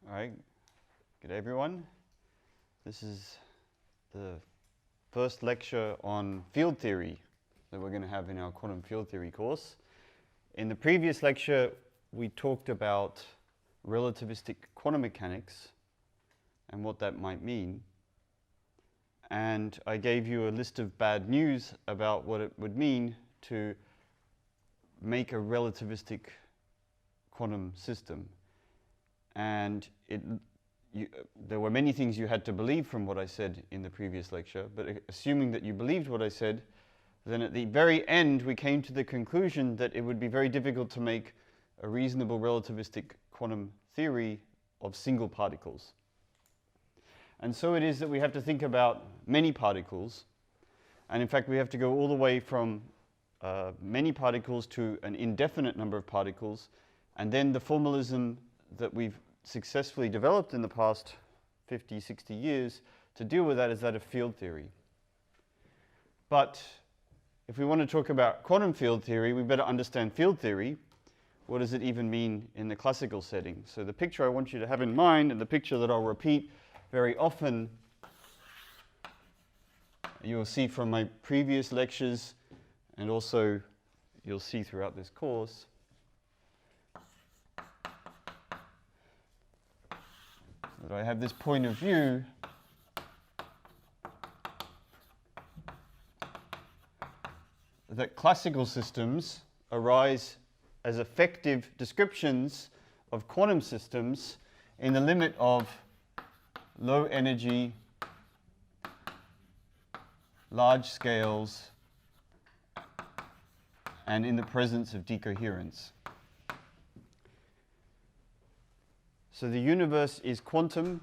All right, good day everyone. This is the first lecture on field theory that we're going to have in our quantum field theory course. In the previous lecture, we talked about relativistic quantum mechanics and what that might mean. And I gave you a list of bad news about what it would mean to make a relativistic quantum system. And there were many things you had to believe from what I said in the previous lecture, but assuming that you believed what I said, then at the very end we came to the conclusion that it would be very difficult to make a reasonable relativistic quantum theory of single particles. And so it is that we have to think about many particles, and in fact we have to go all the way from many particles to an indefinite number of particles, and then the formalism that we've successfully developed in the past 50, 60 years to deal with that is that of field theory. But if we want to talk about quantum field theory, we better understand field theory. What does it even mean in the classical setting? So the picture I want you to have in mind, and the picture that I'll repeat very often, you'll see from my previous lectures, and also you'll see throughout this course, that I have this point of view that classical systems arise as effective descriptions of quantum systems in the limit of low energy, large scales, and in the presence of decoherence. So the universe is quantum,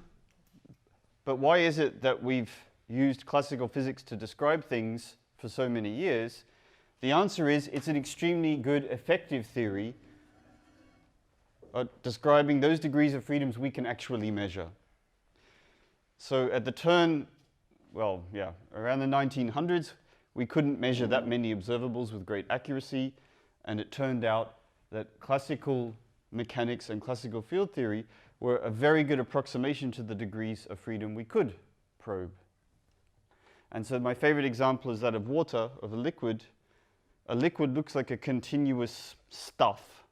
but why is it that we've used classical physics to describe things for so many years? The answer is it's an extremely good effective theory describing those degrees of freedoms we can actually measure. So at the turn, around the 1900s, we couldn't measure that many observables with great accuracy, and it turned out that classical mechanics and classical field theory were a very good approximation to the degrees of freedom we could probe. And so my favorite example is that of water, of a liquid. A liquid looks like a continuous stuff.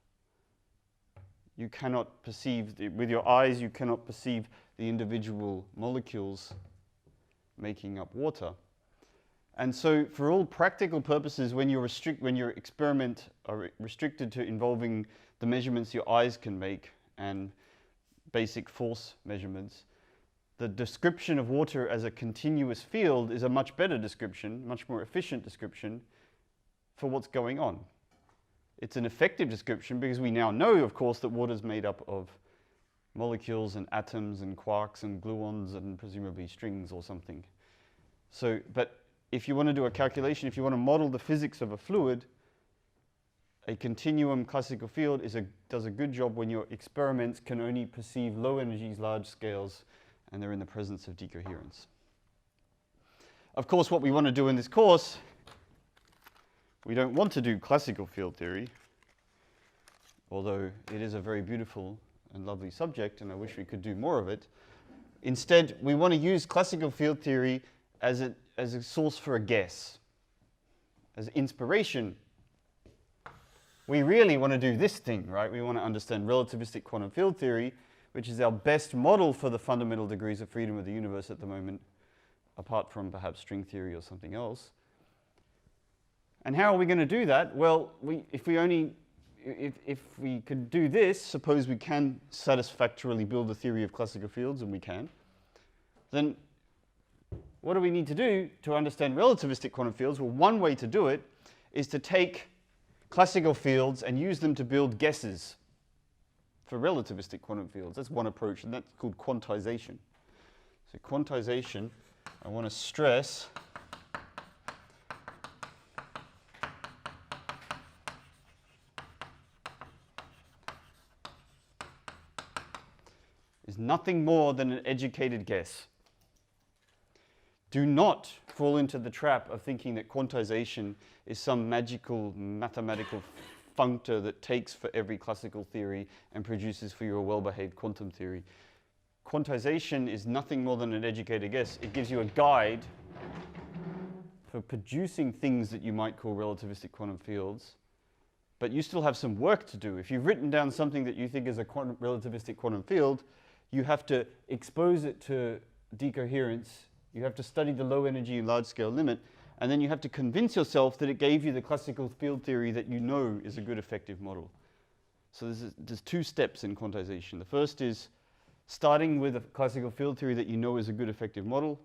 You cannot perceive, with your eyes, you cannot perceive the individual molecules making up water. And so for all practical purposes, when your experiments are restricted to involving the measurements your eyes can make and basic force measurements, the description of water as a continuous field is a much better description, much more efficient description for what's going on. It's an effective description because we now know, of course, that water is made up of molecules and atoms and quarks and gluons and presumably strings or something. So, but if you want to do a calculation, if you want to model the physics of a fluid, a continuum classical field does a good job when your experiments can only perceive low energies, large scales, and they're in the presence of decoherence. Of course, what we want to do in this course, we don't want to do classical field theory, although it is a very beautiful and lovely subject, and I wish we could do more of it. Instead, we want to use classical field theory as a source for a guess, as inspiration. We really want to do this thing, right? We want to understand relativistic quantum field theory, which is our best model for the fundamental degrees of freedom of the universe at the moment, apart from perhaps string theory or something else. And how are we going to do that? Well, if we could do this, suppose we can satisfactorily build a theory of classical fields, and we can, then what do we need to do to understand relativistic quantum fields? Well, one way to do it is to take classical fields and use them to build guesses for relativistic quantum fields. That's one approach, and that's called quantization. So quantization, I want to stress is nothing more than an educated guess. Do not fall into the trap of thinking that quantization is some magical mathematical functor that takes for every classical theory and produces for you a well-behaved quantum theory. quantization is nothing more than an educated guess. It gives you a guide for producing things that you might call relativistic quantum fields, but you still have some work to do. If you've written down something that you think is a relativistic quantum field, you have to expose it to decoherence, you have to study the low energy and large scale limit, and then you have to convince yourself that it gave you the classical field theory that you know is a good effective model. So there's two steps in quantization. The first is starting with a classical field theory that you know is a good effective model,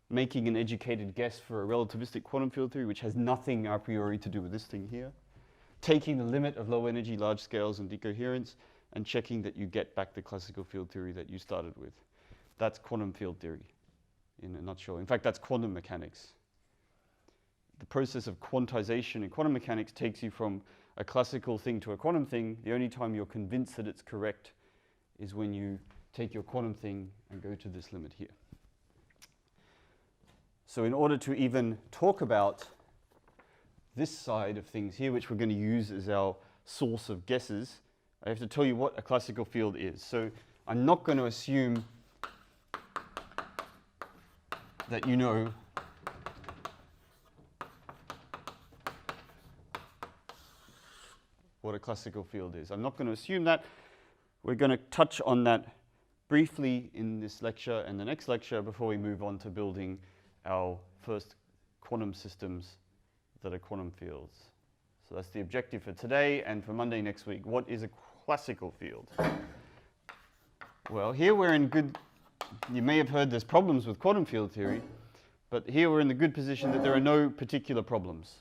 making an educated guess for a relativistic quantum field theory, which has nothing a priori to do with this thing here, taking the limit of low energy, large scales, and decoherence, and checking that you get back the classical field theory that you started with. That's quantum field theory in a nutshell. In fact, that's quantum mechanics. The process of quantization in quantum mechanics takes you from a classical thing to a quantum thing. The only time you're convinced that it's correct is when you take your quantum thing and go to this limit here. So in order to even talk about this side of things here, which we're going to use as our source of guesses, I have to tell you what a classical field is. So I'm not going to assume that you know what a classical field is. I'm not going to assume that. We're going to touch on that briefly in this lecture and the next lecture before we move on to building our first quantum systems that are quantum fields. So that's the objective for today and for Monday next week. What is a classical field? Well, here we're in good, you may have heard there's problems with quantum field theory, but here we're in the good position that there are no particular problems.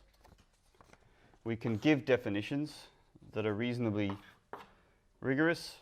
We can give definitions that are reasonably rigorous.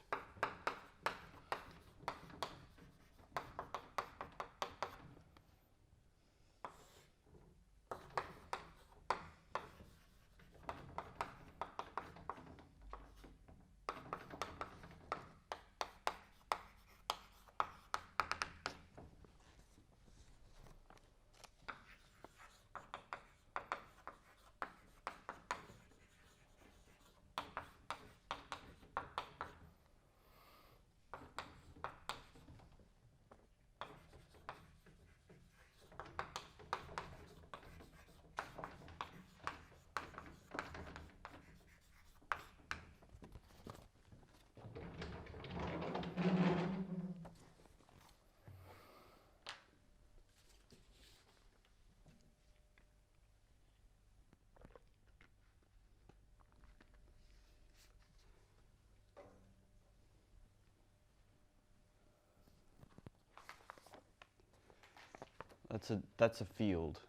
That's a field.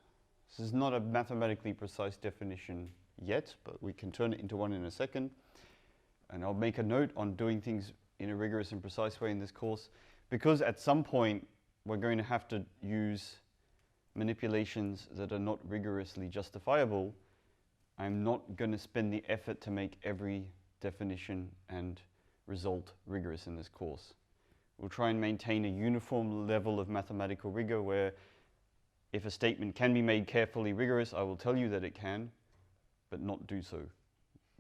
This is not a mathematically precise definition yet, but we can turn it into one in a second. And I'll make a note on doing things in a rigorous and precise way in this course, because at some point we're going to have to use manipulations that are not rigorously justifiable. I'm not going to spend the effort to make every definition and result rigorous in this course. We'll try and maintain a uniform level of mathematical rigor where if a statement can be made carefully rigorous, I will tell you that it can, but not do so.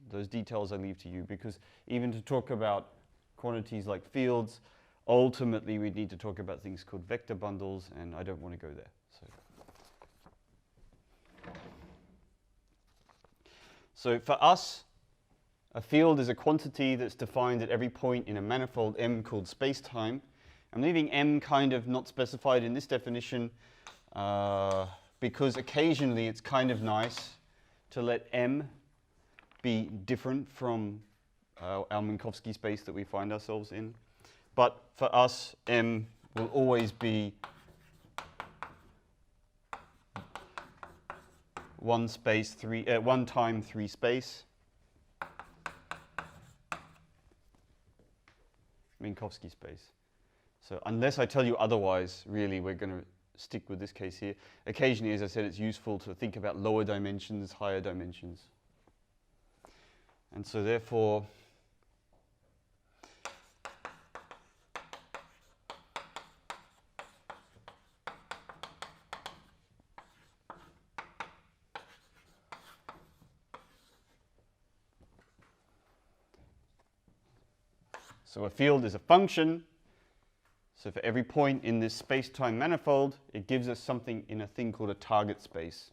Those details I leave to you, because even to talk about quantities like fields, ultimately we need to talk about things called vector bundles, and I don't want to go there. So for us, a field is a quantity that's defined at every point in a manifold M called space-time. I'm leaving M kind of not specified in this definition because occasionally it's kind of nice to let M be different from our Minkowski space that we find ourselves in. But for us, M will always be one time three space. Minkowski space. So unless I tell you otherwise, really, we're going to stick with this case here. Occasionally, as I said, it's useful to think about lower dimensions, higher dimensions. And so therefore, so a field is a function So for every point in this space-time manifold, it gives us something in a thing called a target space.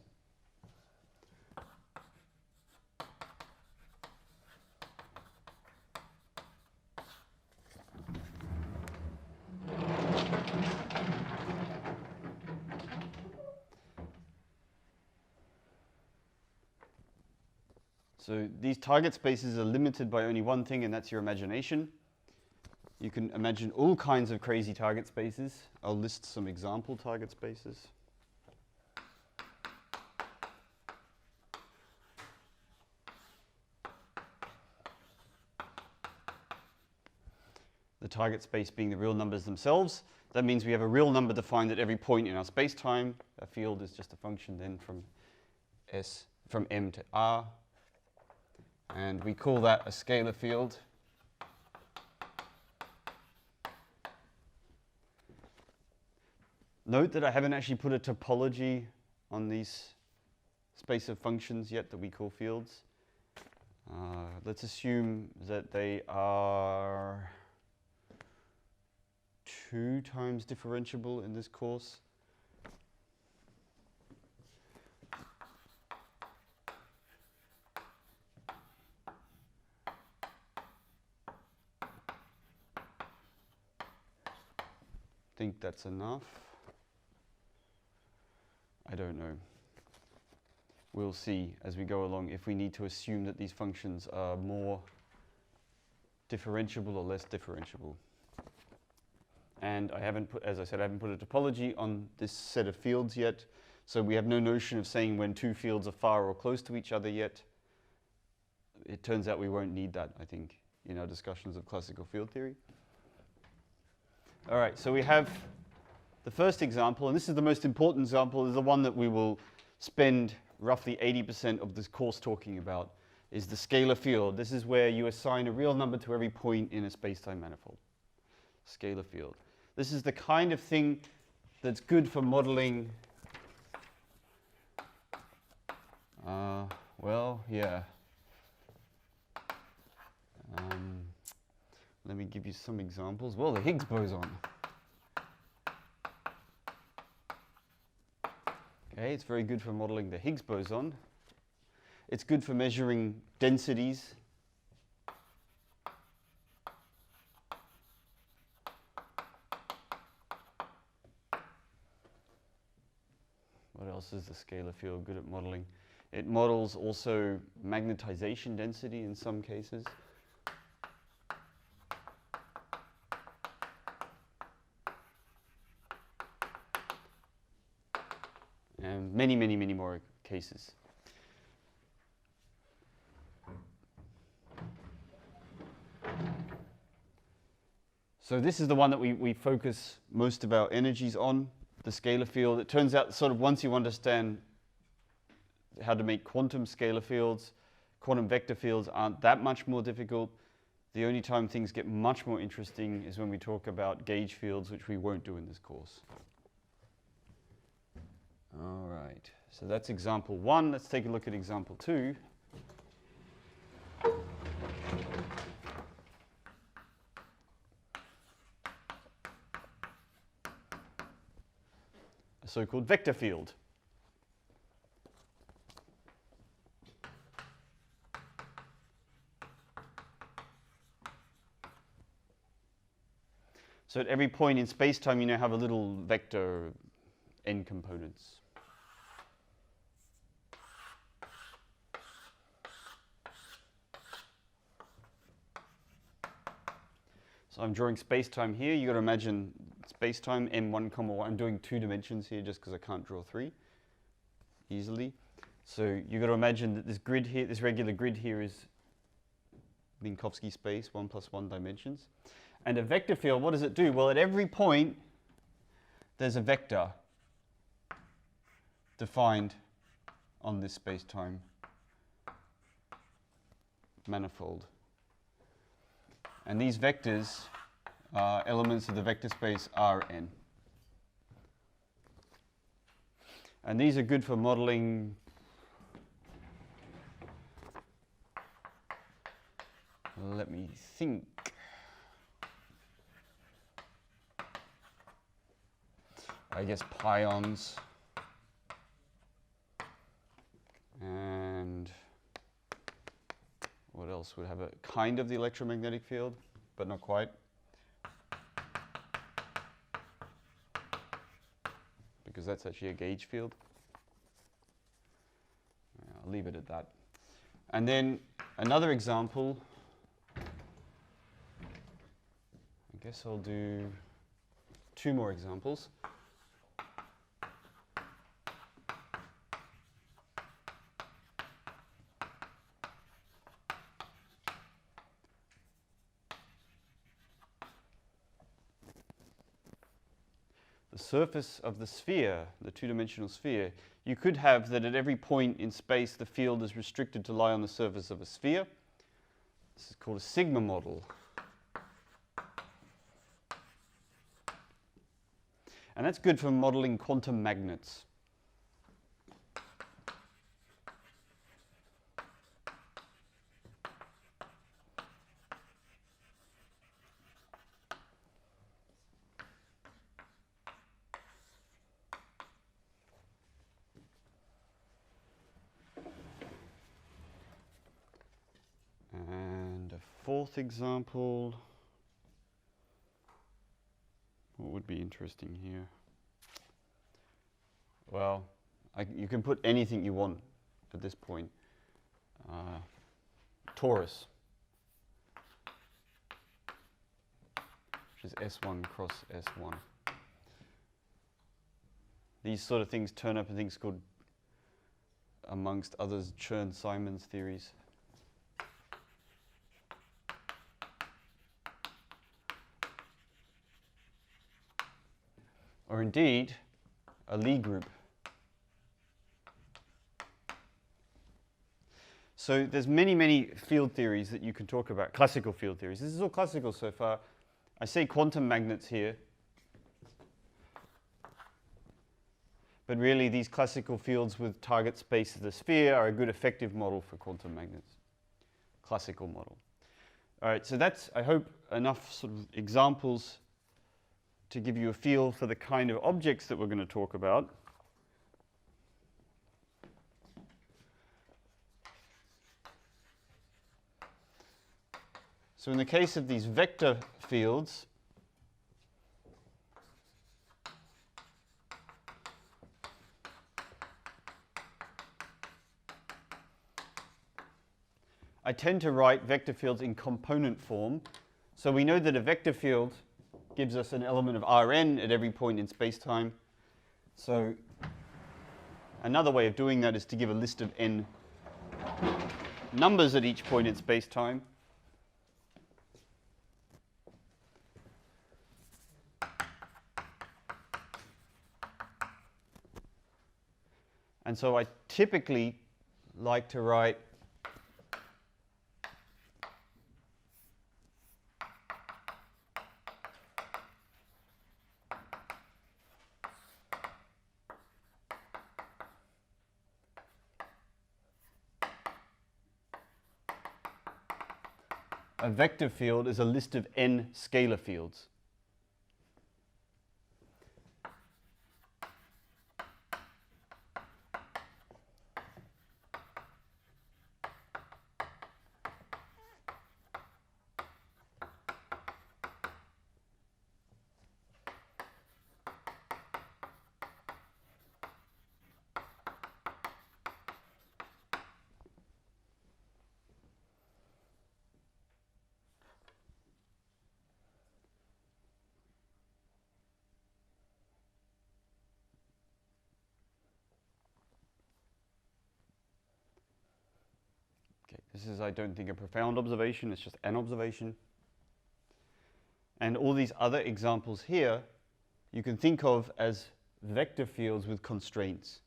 So these target spaces are limited by only one thing, and that's your imagination. You can imagine all kinds of crazy target spaces. I'll list some example target spaces. The target space being the real numbers themselves. That means we have a real number defined at every point in our space-time. A field is just a function then from M to R. And we call that a scalar field. Note that I haven't actually put a topology on these space of functions yet that we call fields. Let's assume that they are 2 times differentiable in this course. Think that's enough. I don't know. We'll see as we go along if we need to assume that these functions are more differentiable or less differentiable. And I haven't put, as I said, I haven't put a topology on this set of fields yet. So we have no notion of saying when 2 fields are far or close to each other yet. It turns out we won't need that, I think, in our discussions of classical field theory. All right, so we have the first example, and this is the most important example, is the one that we will spend roughly 80% of this course talking about, is the scalar field. This is where you assign a real number to every point in a space-time manifold. Scalar field. This is the kind of thing that's good for modeling, well, yeah. Let me give you some examples. Well, the Higgs boson. Okay, it's very good for modeling the Higgs boson. It's good for measuring densities. What else is the scalar field good at modeling? It models also magnetization density in some cases. And many, many, many more cases. So this is the one that we focus most of our energies on, the scalar field. It turns out sort of once you understand how to make quantum scalar fields, quantum vector fields aren't that much more difficult. The only time things get much more interesting is when we talk about gauge fields, which we won't do in this course. All right, so that's example 1. Let's take a look at example 2. A so-called vector field. So at every point in space-time, you now have a little vector n components. So I'm drawing space-time here. You've got to imagine space-time m1, 1. I'm doing 2 dimensions here just because I can't draw 3 easily. So you've got to imagine that this grid here, this regular grid here is Minkowski space, 1 + 1 dimensions. And a vector field, what does it do? Well, at every point, there's a vector defined on this space-time manifold. And these vectors are elements of the vector space Rn. And these are good for modeling let me think. I guess, pions. And what else would have a kind of the electromagnetic field, but not quite? Because that's actually a gauge field. I'll leave it at that. And then another example, I guess I'll do 2 more examples. The surface of the sphere, the 2-dimensional sphere, you could have that at every point in space the field is restricted to lie on the surface of a sphere. This is called a sigma model. And that's good for modeling quantum magnets. And a 4th example. What would be interesting here? Well, you can put anything you want at this point. Torus, which is S1 cross S1. These sort of things turn up in things called, amongst others, Chern-Simons theories. Or indeed, a Lie group. So there's many field theories that you can talk about, classical field theories. This is all classical so far. I say quantum magnets here. But really, these classical fields with target space of the sphere are a good effective model for quantum magnets. Classical model. All right, so that's, I hope, enough sort of examples to give you a feel for the kind of objects that we're going to talk about. So in the case of these vector fields, I tend to write vector fields in component form. So we know that a vector field gives us an element of Rn at every point in space-time. So another way of doing that is to give a list of n numbers at each point in space-time. And so I typically like to write a vector field is a list of n scalar fields. This is, I don't think, a profound observation. It's just an observation. And all these other examples here, you can think of as vector fields with constraints.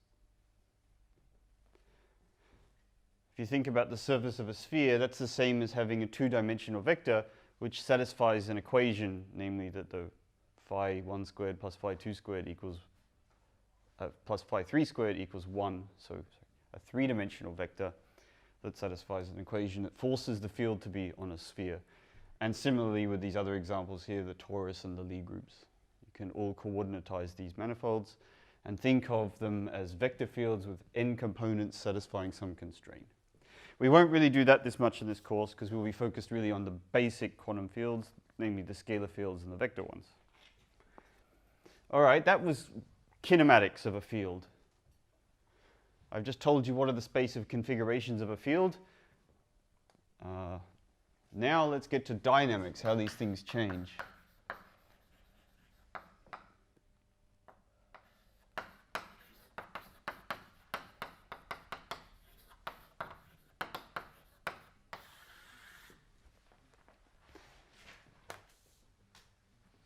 If you think about the surface of a sphere, that's the same as having a 2-dimensional vector which satisfies an equation, namely that the phi 1 squared plus phi 2 squared equals plus phi 3 squared equals 1. So a 3-dimensional vector that satisfies an equation that forces the field to be on a sphere. And similarly with these other examples here, the torus and the Lie groups. You can all coordinatize these manifolds and think of them as vector fields with n components satisfying some constraint. We won't really do that this much in this course because we'll be focused really on the basic quantum fields, namely the scalar fields and the vector ones. All right, that was kinematics of a field. I've just told you what are the space of configurations of a field. Now let's get to dynamics, how these things change.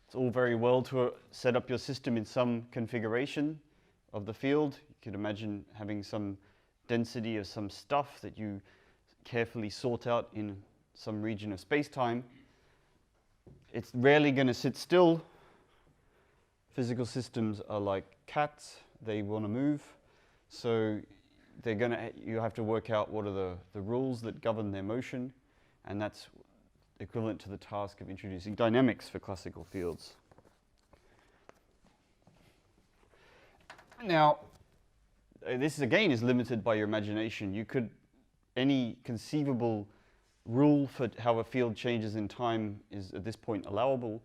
It's all very well to set up your system in some configuration of the field. You could imagine having some density of some stuff that you carefully sort out in some region of space-time. It's rarely going to sit still. Physical systems are like cats. They want to move. So you have to work out what are the rules that govern their motion, and that's equivalent to the task of introducing dynamics for classical fields. Now, this again is limited by your imagination. Any conceivable rule for how a field changes in time is at this point allowable,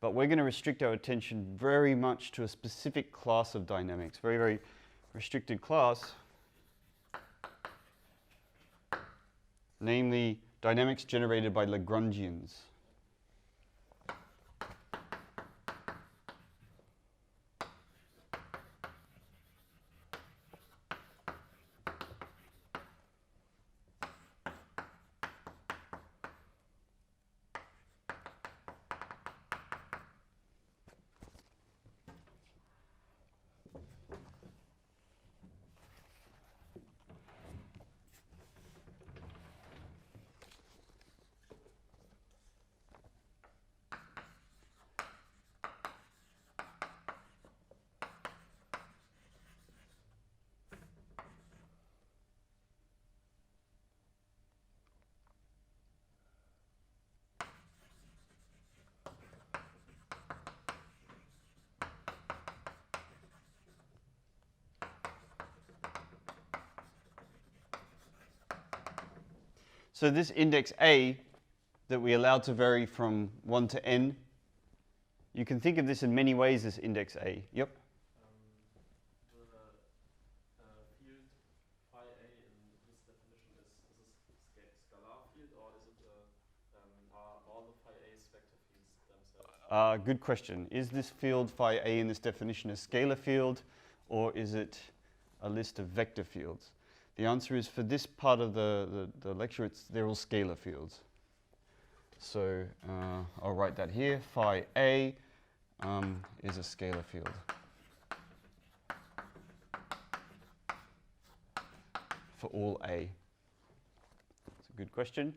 but we're going to restrict our attention very much to a specific class of dynamics, very, very restricted class, namely dynamics generated by Lagrangians. So this index A that we allow to vary from 1 to n, you can think of this in many ways as index A. Yep? The field phi A in this definition is a scalar field, or is it are all the phi A's vector fields themselves? Good question. Is this field phi A in this definition a scalar field, or is it a list of vector fields? The answer is, for this part of the lecture, they're all scalar fields. So I'll write that here. Phi A is a scalar field. For all A. That's a good question.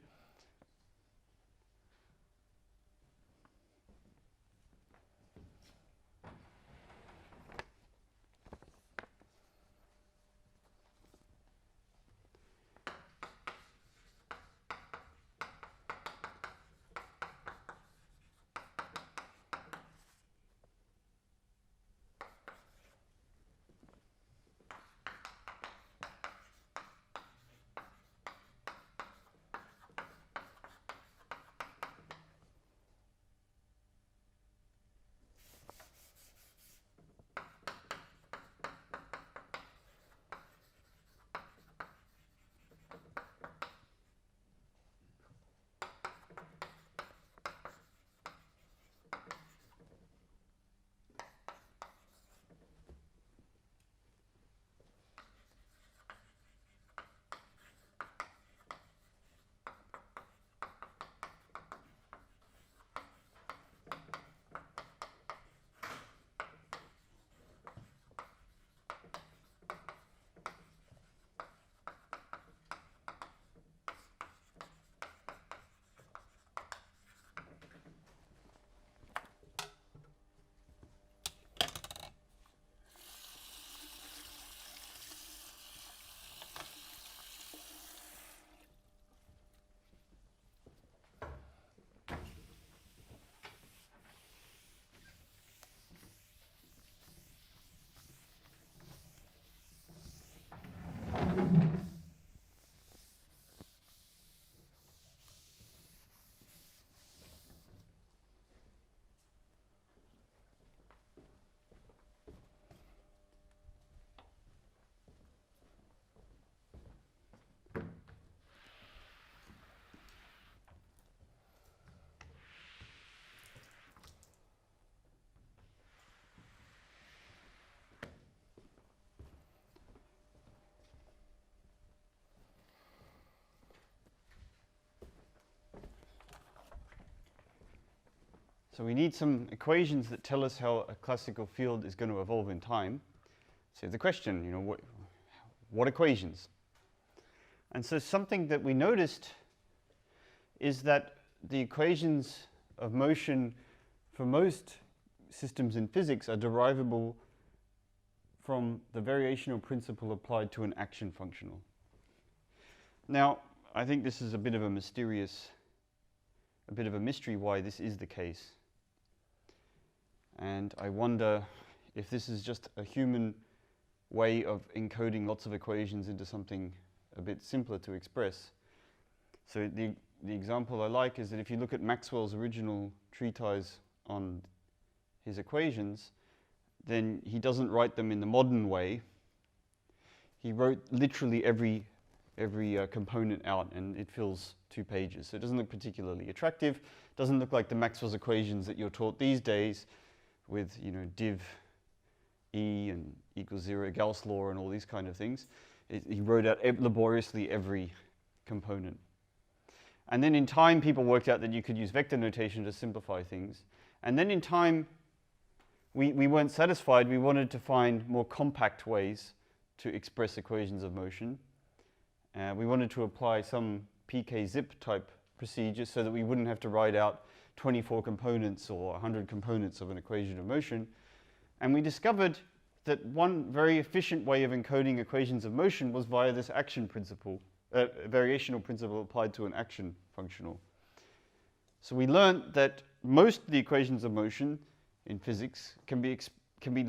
So we need some equations that tell us how a classical field is going to evolve in time. So the question, you know, what equations? And so something that we noticed is that the equations of motion for most systems in physics are derivable from the variational principle applied to an action functional. Now, I think this is a bit of a mystery why this is the case. And I wonder if this is just a human way of encoding lots of equations into something a bit simpler to express. So the example I like is that if you look at Maxwell's original treatise on his equations, then he doesn't write them in the modern way. He wrote literally every component out, and it fills 2 pages. So it doesn't look particularly attractive. Doesn't look like the Maxwell's equations that you're taught these days with, you know, div E and equals 0, Gauss law, and all these kind of things. He wrote out laboriously every component. And then in time, people worked out that you could use vector notation to simplify things. And then in time, we weren't satisfied. We wanted to find more compact ways to express equations of motion. We wanted to apply some pk-zip type procedures so that we wouldn't have to write out 24 components or 100 components of an equation of motion. And we discovered that one very efficient way of encoding equations of motion was via this action principle, variational principle applied to an action functional. So we learned that most of the equations of motion in physics can be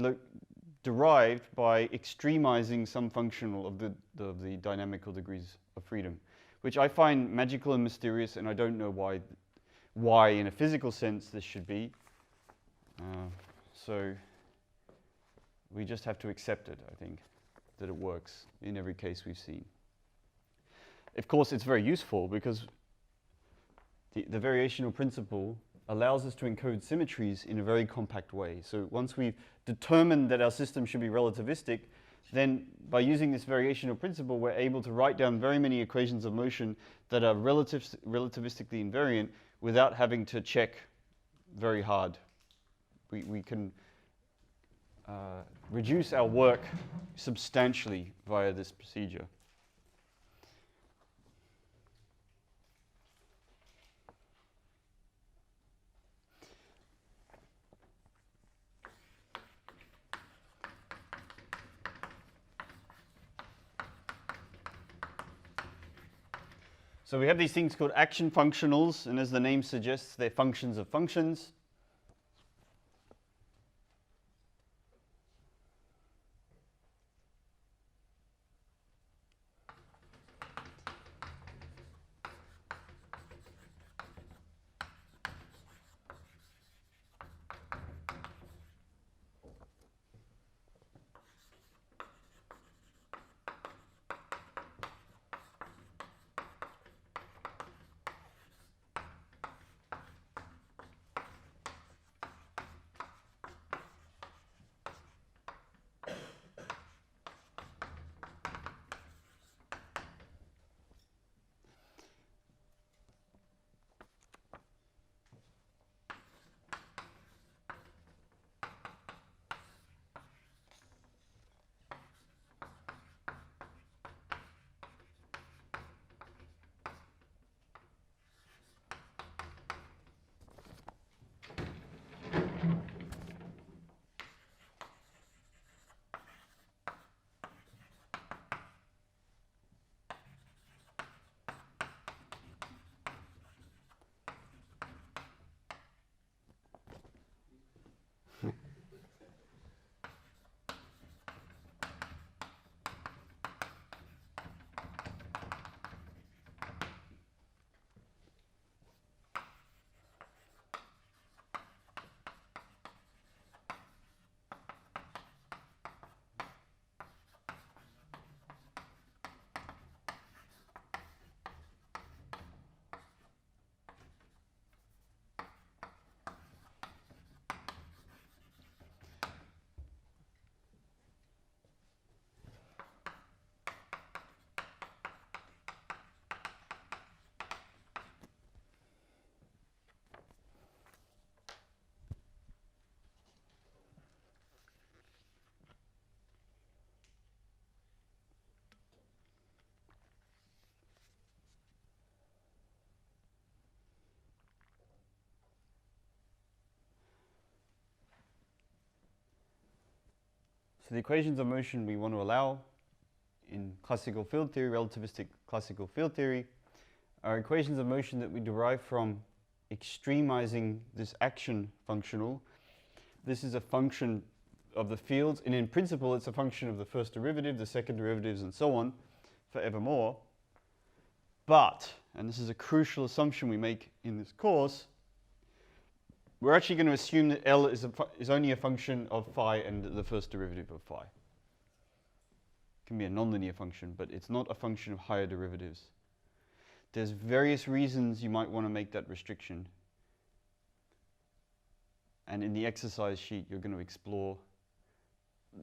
derived by extremizing some functional of the dynamical degrees of freedom, which I find magical and mysterious, and I don't know why in a physical sense this should be. So we just have to accept it, I think, that it works in every case we've seen. Of course, it's very useful because the variational principle allows us to encode symmetries in a very compact way. So once we've determined that our system should be relativistic, then by using this variational principle, we're able to write down very many equations of motion that are relativistically invariant without having to check very hard. We can reduce our work substantially via this procedure. So we have these things called action functionals, and as the name suggests, they're functions of functions. for the equations of motion we want to allow in classical field theory, relativistic classical field theory, are equations of motion that we derive from extremizing this action functional. This is a function of the fields, and in principle it's a function of the first derivative, the second derivatives, and so on, forevermore. But, and this is a crucial assumption we make in this course, we're actually going to assume that L is only a function of phi and the first derivative of phi. It can be a nonlinear function, but it's not a function of higher derivatives. There's various reasons you might want to make that restriction. And in the exercise sheet, you're going to explore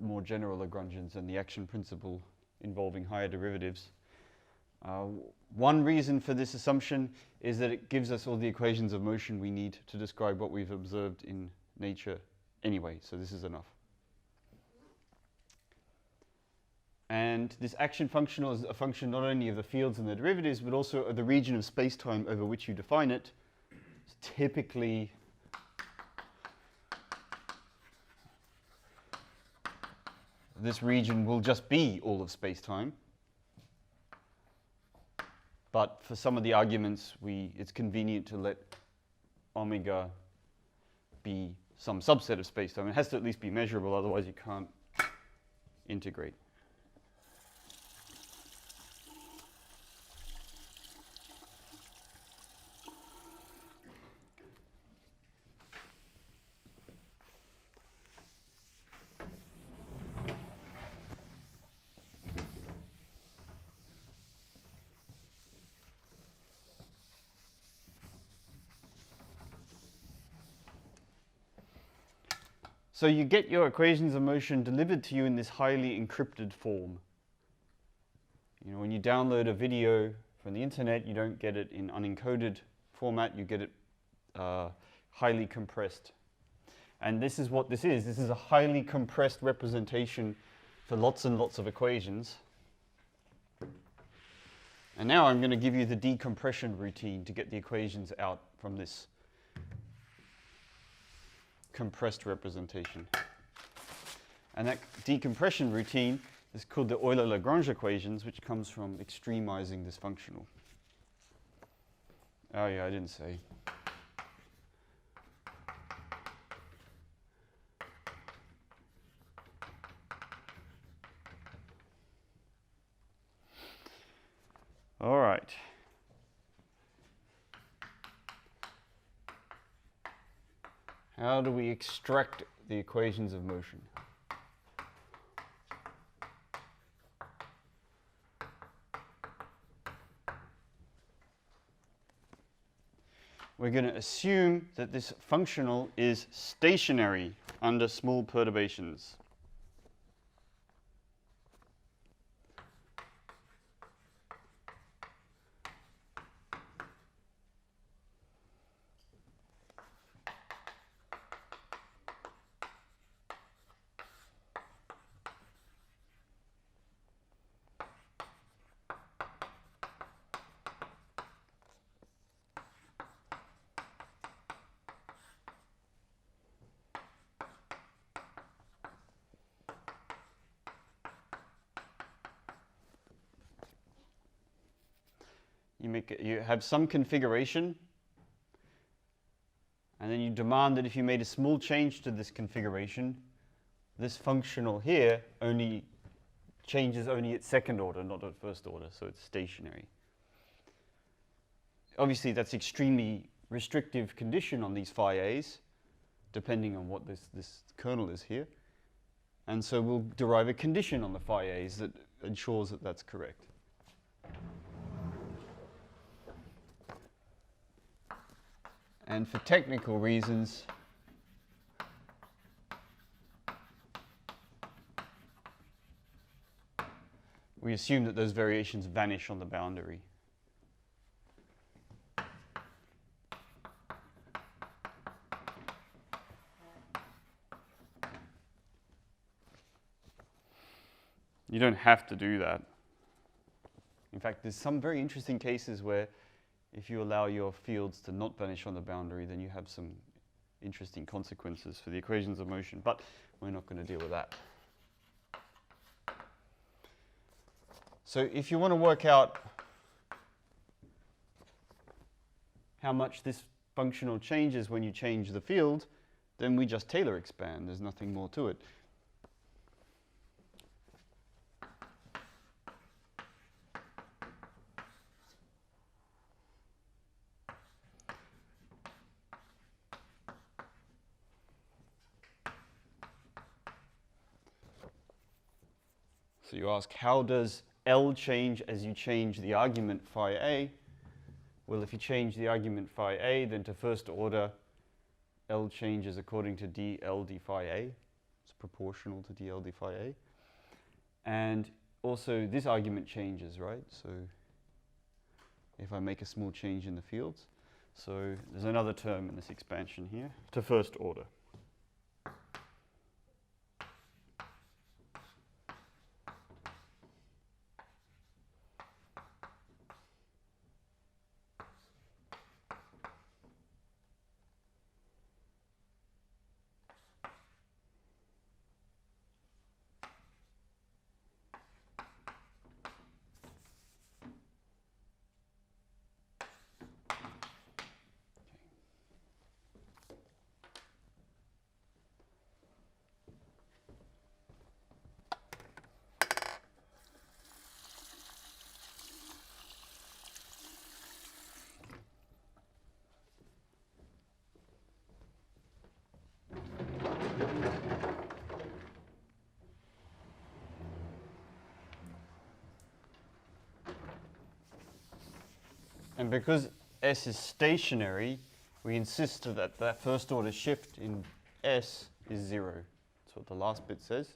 more general Lagrangians and the action principle involving higher derivatives. One reason for this assumption is that it gives us all the equations of motion we need to describe what we've observed in nature anyway, so this is enough. And this action functional is a function not only of the fields and the derivatives, but also of the region of space-time over which you define it. It's typically this region will just be all of space-time. But for some of the arguments, it's convenient to let omega be some subset of space-time. It has to at least be measurable, otherwise you can't integrate. So you get your equations of motion delivered to you in this highly encrypted form. You know, when you download a video from the internet, you don't get it in unencoded format, you get it highly compressed. And this is what this is. This is a highly compressed representation for lots and lots of equations. And now I'm going to give you the decompression routine to get the equations out from this compressed representation. And that decompression routine is called the Euler-Lagrange equations, which comes from extremizing this functional. Oh yeah, I didn't say. All right. How do we extract the equations of motion? We're going to assume that this functional is stationary under small perturbations. You have some configuration, and then you demand that if you made a small change to this configuration, this functional here changes only at second order, not at first order, so it's stationary. Obviously, that's extremely restrictive condition on these phi a's, depending on what this kernel is here. And so we'll derive a condition on the phi a's that ensures that that's correct. And for technical reasons, we assume that those variations vanish on the boundary. You don't have to do that. In fact, there's some very interesting cases where if you allow your fields to not vanish on the boundary, then you have some interesting consequences for the equations of motion. But we're not going to deal with that. So if you want to work out how much this functional changes when you change the field, then we just Taylor expand. There's nothing more to it. So you ask, how does L change as you change the argument phi a? Well, if you change the argument phi a, then to first order, L changes according to dL d phi a. It's proportional to dL d phi a. And also this argument changes, right? So if I make a small change in the fields. So there's another term in this expansion here to first order. And because S is stationary, we insist that that first order shift in S is 0. That's what the last bit says.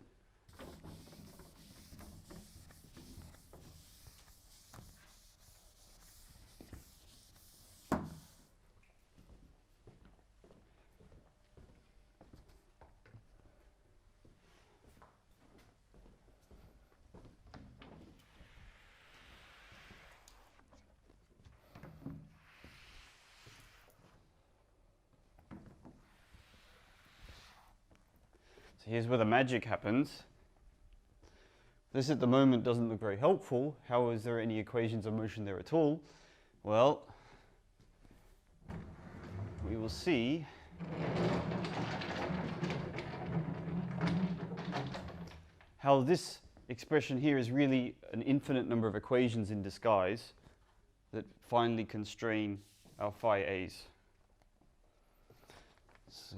So here's where the magic happens. This at the moment doesn't look very helpful. How is there any equations of motion there at all? Well, we will see how this expression here is really an infinite number of equations in disguise that finally constrain our phi a's. So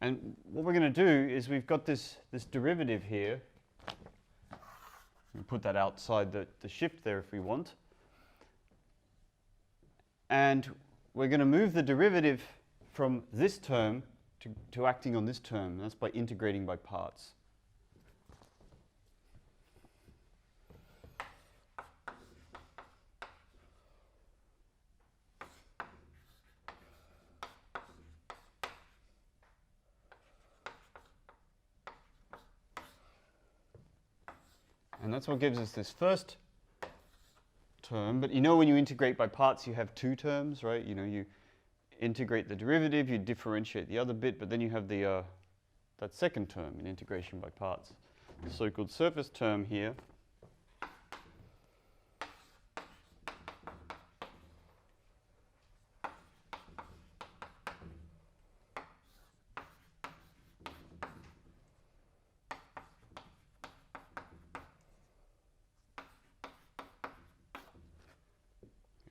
and what we're going to do is we've got this derivative here. We put that outside the shift there if we want. And we're going to move the derivative from this term to acting on this term. That's by integrating by parts. And that's what gives us this first term. But you know when you integrate by parts, you have two terms, right? You know, you integrate the derivative, you differentiate the other bit, but then you have the that second term in integration by parts, the so-called surface term here.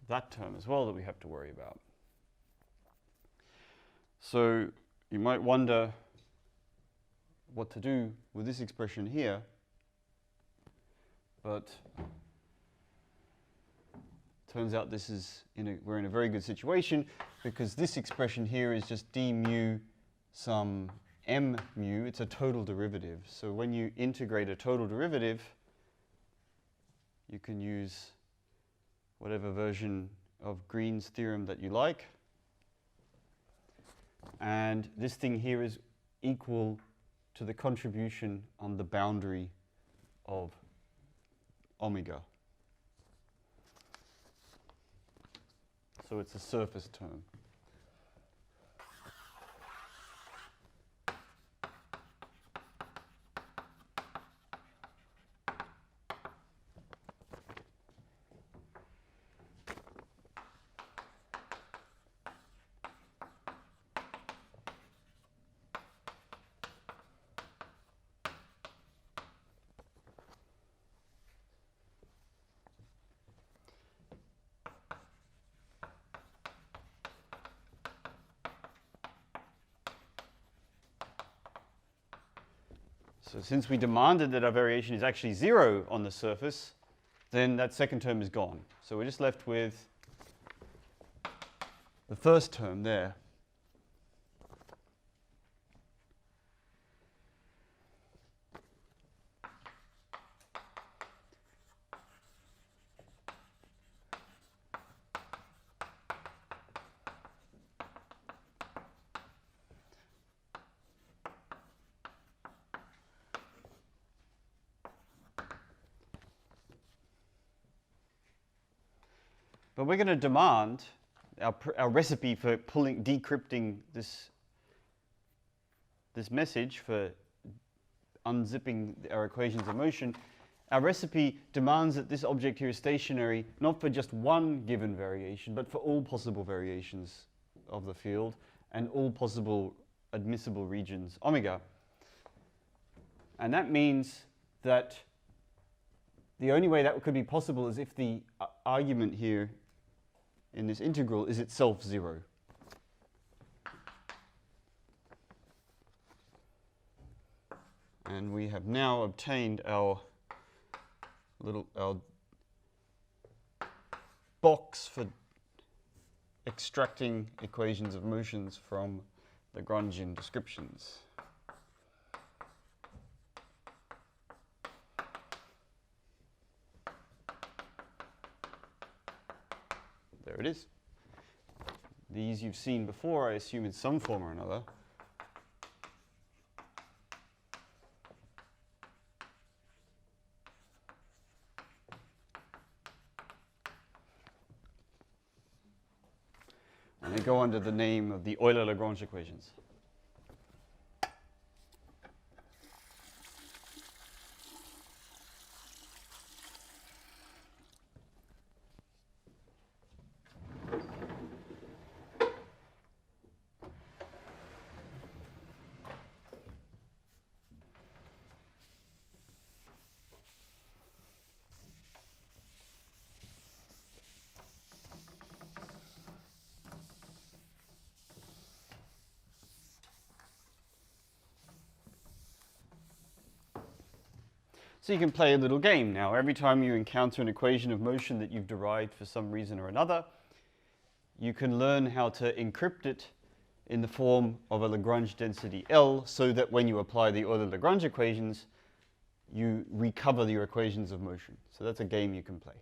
That term as well that we have to worry about. So you might wonder what to do with this expression here, but turns out this is we're in a very good situation because this expression here is just d mu some m mu. It's a total derivative. So when you integrate a total derivative, you can use whatever version of Green's theorem that you like. And this thing here is equal to the contribution on the boundary of omega. So it's a surface term. So since we demanded that our variation is actually 0 on the surface, then that second term is gone. So we're just left with the first term there. But we're going to demand our recipe for decrypting this message, for unzipping our equations of motion. Our recipe demands that this object here is stationary, not for just one given variation, but for all possible variations of the field and all possible admissible regions omega. And that means that the only way that could be possible is if the argument here in this integral is itself 0. And we have now obtained our box for extracting equations of motions from Young-Jin descriptions. There it is. These you've seen before, I assume, in some form or another. And they go under the name of the Euler-Lagrange equations. So you can play a little game now. Every time you encounter an equation of motion that you've derived for some reason or another, you can learn how to encrypt it in the form of a Lagrange density L, so that when you apply the Euler-Lagrange equations, you recover your equations of motion. So that's a game you can play.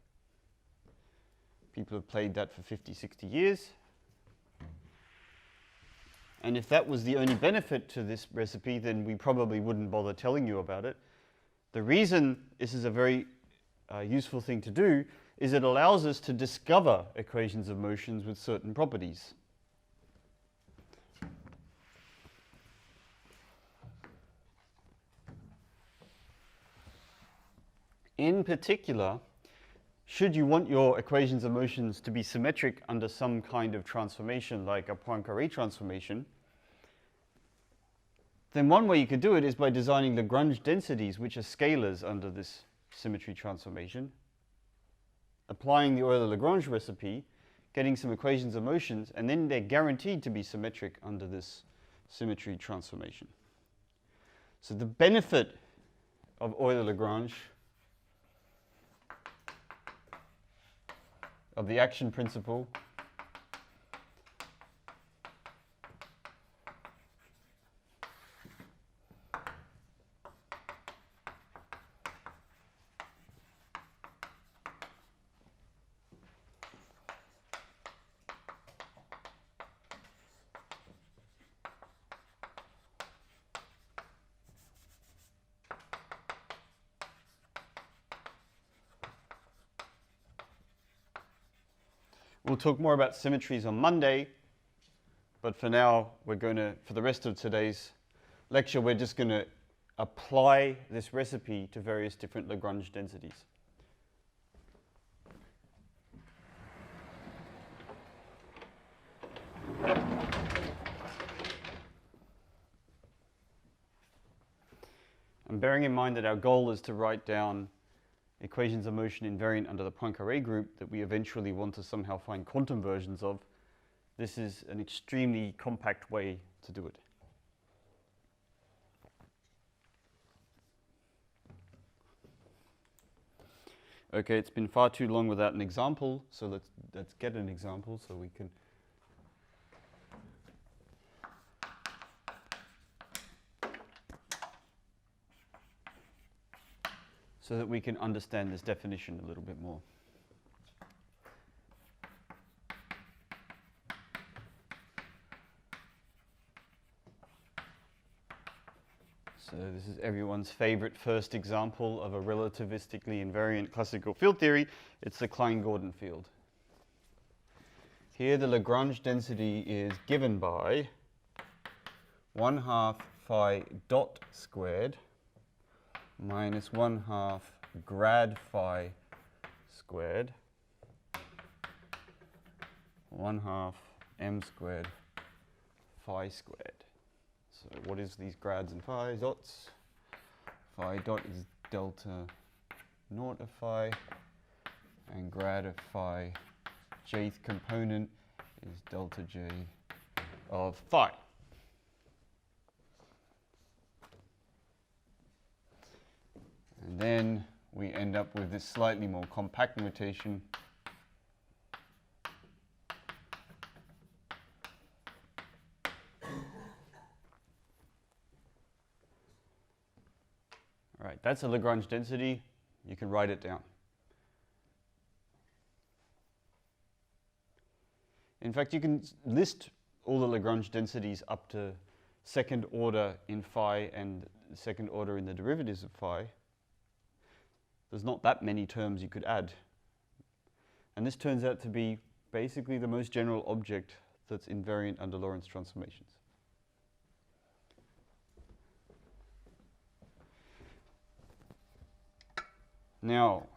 People have played that for 50, 60 years. And if that was the only benefit to this recipe, then we probably wouldn't bother telling you about it. The reason this is a very useful thing to do is it allows us to discover equations of motions with certain properties. In particular, should you want your equations of motions to be symmetric under some kind of transformation, like a Poincaré transformation, then one way you could do it is by designing Lagrange densities, which are scalars under this symmetry transformation, applying the Euler-Lagrange recipe, getting some equations of motions, and then they're guaranteed to be symmetric under this symmetry transformation. So the benefit of Euler-Lagrange, of the action principle, We'll talk more about symmetries on Monday, but for now, we're going to, for the rest of today's lecture, we're just going to apply this recipe to various different Lagrange densities. And bearing in mind that our goal is to write down equations of motion invariant under the Poincare group that we eventually want to somehow find quantum versions of, this is an extremely compact way to do it. Okay, it's been far too long without an example, so let's get an example so we can. So that we can understand this definition a little bit more. So this is everyone's favorite first example of a relativistically invariant classical field theory. It's the Klein-Gordon field. Here the Lagrange density is given by 1/2 phi dot squared minus 1/2 grad phi squared 1/2 m squared phi squared. So what is these grads and phi dots? Phi dot is delta naught of phi, and grad of phi, jth component, is delta j of phi. And then we end up with this slightly more compact notation. All right, that's a Lagrange density. You can write it down. In fact, you can list all the Lagrange densities up to second order in phi and second order in the derivatives of phi. There's not that many terms you could add. And this turns out to be basically the most general object that's invariant under Lorentz transformations. Now,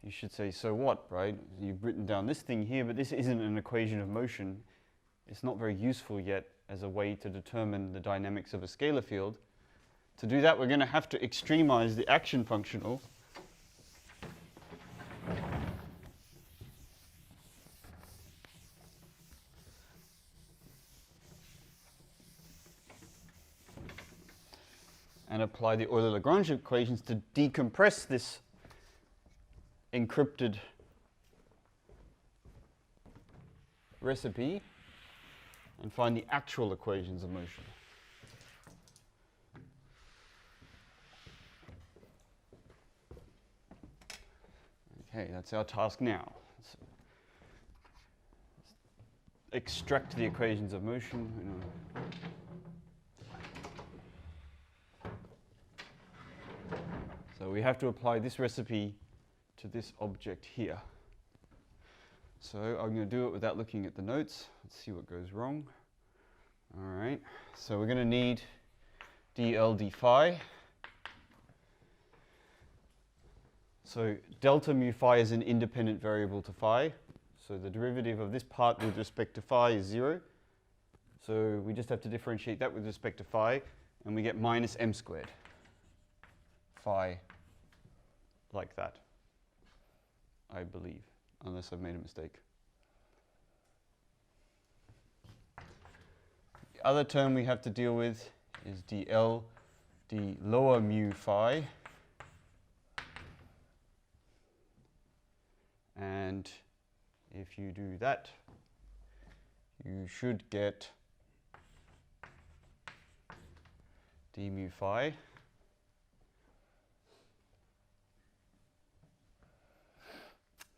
you should say, so what, right? You've written down this thing here, but this isn't an equation of motion. It's not very useful yet as a way to determine the dynamics of a scalar field. To do that, we're going to have to extremize the action functional. And apply the Euler-Lagrange equations to decompress this encrypted recipe and find the actual equations of motion. Okay, that's our task now. Let's extract the equations of motion. So we have to apply this recipe to this object here. So I'm going to do it without looking at the notes. Let's see what goes wrong. All right, so we're going to need dl d phi. So delta mu phi is an independent variable to phi. So the derivative of this part with respect to phi is 0. So we just have to differentiate that with respect to phi, and we get minus m squared phi, like that, I believe, unless I've made a mistake. The other term we have to deal with is dl d lower mu phi. And if you do that, you should get d mu phi.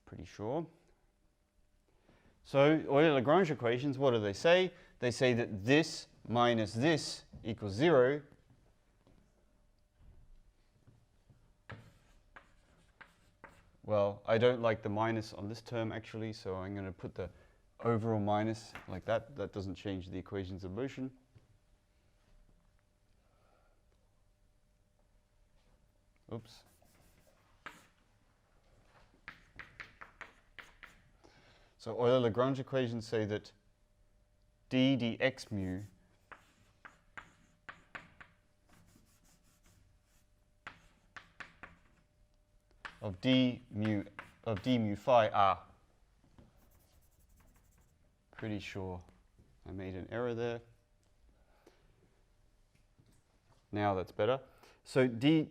Pretty sure. So Euler-Lagrange equations, what do they say? They say that this minus this equals 0. Well, I don't like the minus on this term actually, so I'm going to put the overall minus like that. That doesn't change the equations of motion. Oops. So Euler-Lagrange equations say that d dx mu of d mu phi are. Pretty sure I made an error there. Now that's better. So the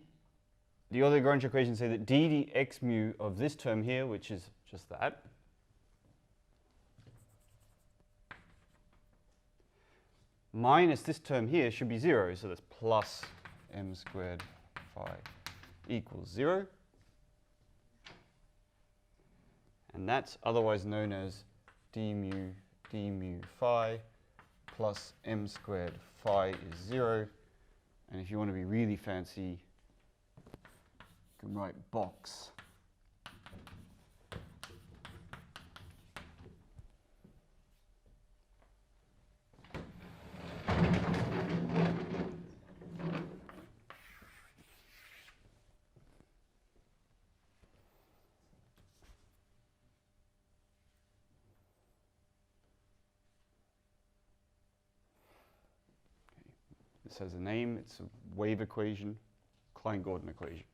Euler-Lagrange equations say that d dx mu of this term here, which is just that, minus this term here should be 0. So that's plus m squared phi equals 0. And that's otherwise known as d mu phi plus m squared phi is 0. And if you want to be really fancy, you can write box. This has a name, it's a wave equation, Klein-Gordon equation.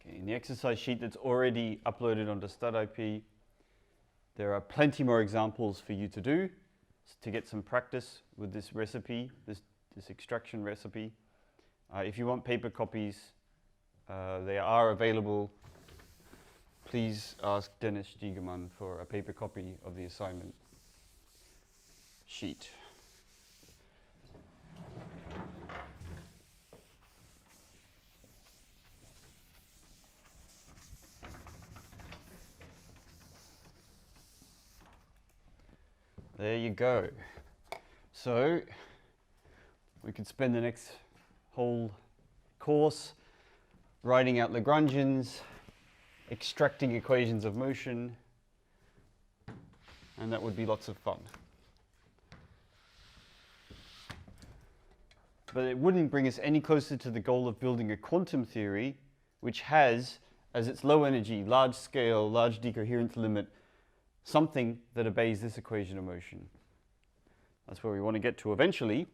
Okay, in the exercise sheet that's already uploaded onto StudIP, there are plenty more examples for you to do to get some practice with this recipe, this extraction recipe. If you want paper copies, they are available. Please ask Dennis Stiegemann for a paper copy of the assignment sheet. There you go. So we could spend the next whole course writing out Lagrangians, extracting equations of motion, and that would be lots of fun. But it wouldn't bring us any closer to the goal of building a quantum theory which has, as its low energy, large scale, large decoherence limit, something that obeys this equation of motion. That's where we want to get to eventually.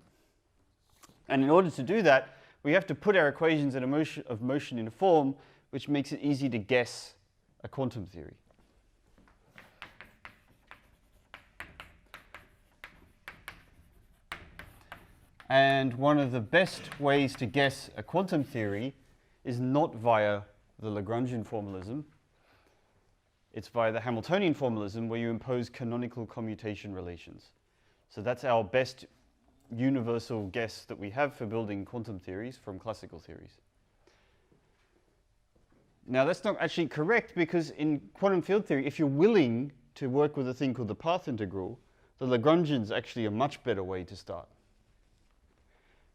And in order to do that, we have to put our equations of motion in a form which makes it easy to guess a quantum theory. And one of the best ways to guess a quantum theory is not via the Lagrangian formalism. It's via the Hamiltonian formalism, where you impose canonical commutation relations. So that's our best universal guess that we have for building quantum theories from classical theories. Now that's not actually correct, because in quantum field theory, if you're willing to work with a thing called the path integral, the Lagrangian's actually a much better way to start.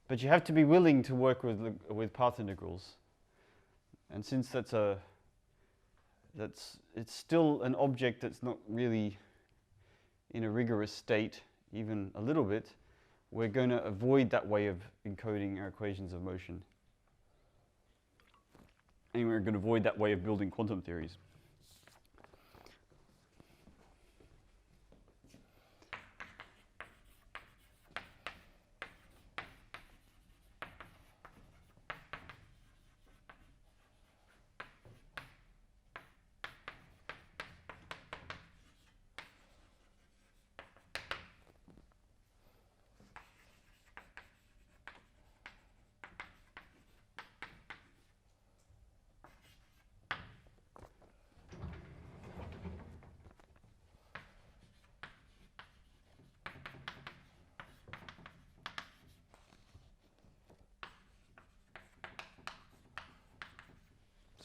But you have to be willing to work with path integrals. And since it's still an object that's not really in a rigorous state, even a little bit, we're going to avoid that way of encoding our equations of motion. And we're going to avoid that way of building quantum theories.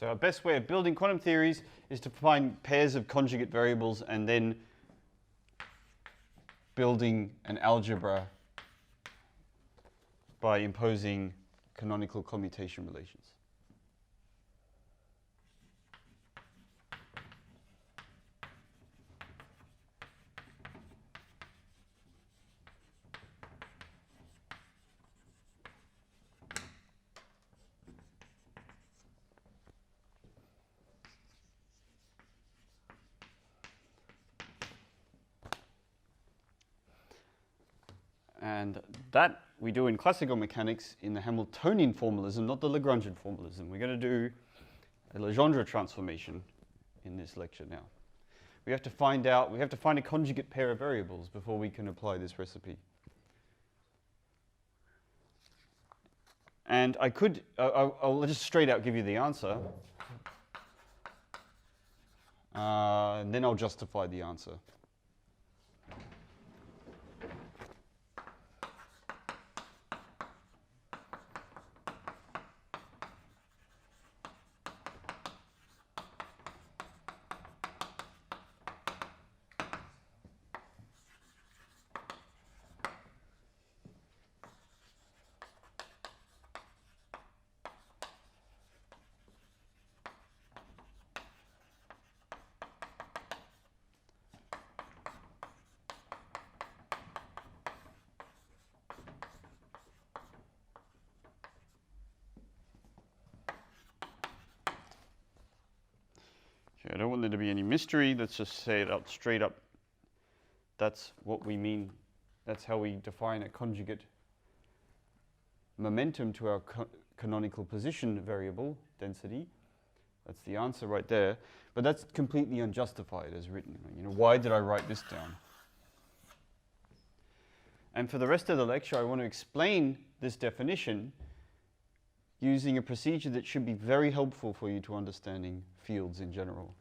So our best way of building quantum theories is to find pairs of conjugate variables and then building an algebra by imposing canonical commutation relations. And that we do in classical mechanics in the Hamiltonian formalism, not the Lagrangian formalism. We're going to do a Legendre transformation in this lecture now. We have to find a conjugate pair of variables before we can apply this recipe. And I'll just straight out give you the answer. And then I'll justify the answer. Okay, I don't want there to be any mystery. Let's just say it out straight up. That's what we mean. That's how we define a conjugate momentum to our canonical position variable, density. That's the answer right there. But that's completely unjustified as written. You know, why did I write this down? And for the rest of the lecture, I want to explain this definition using a procedure that should be very helpful for you to understanding fields in general.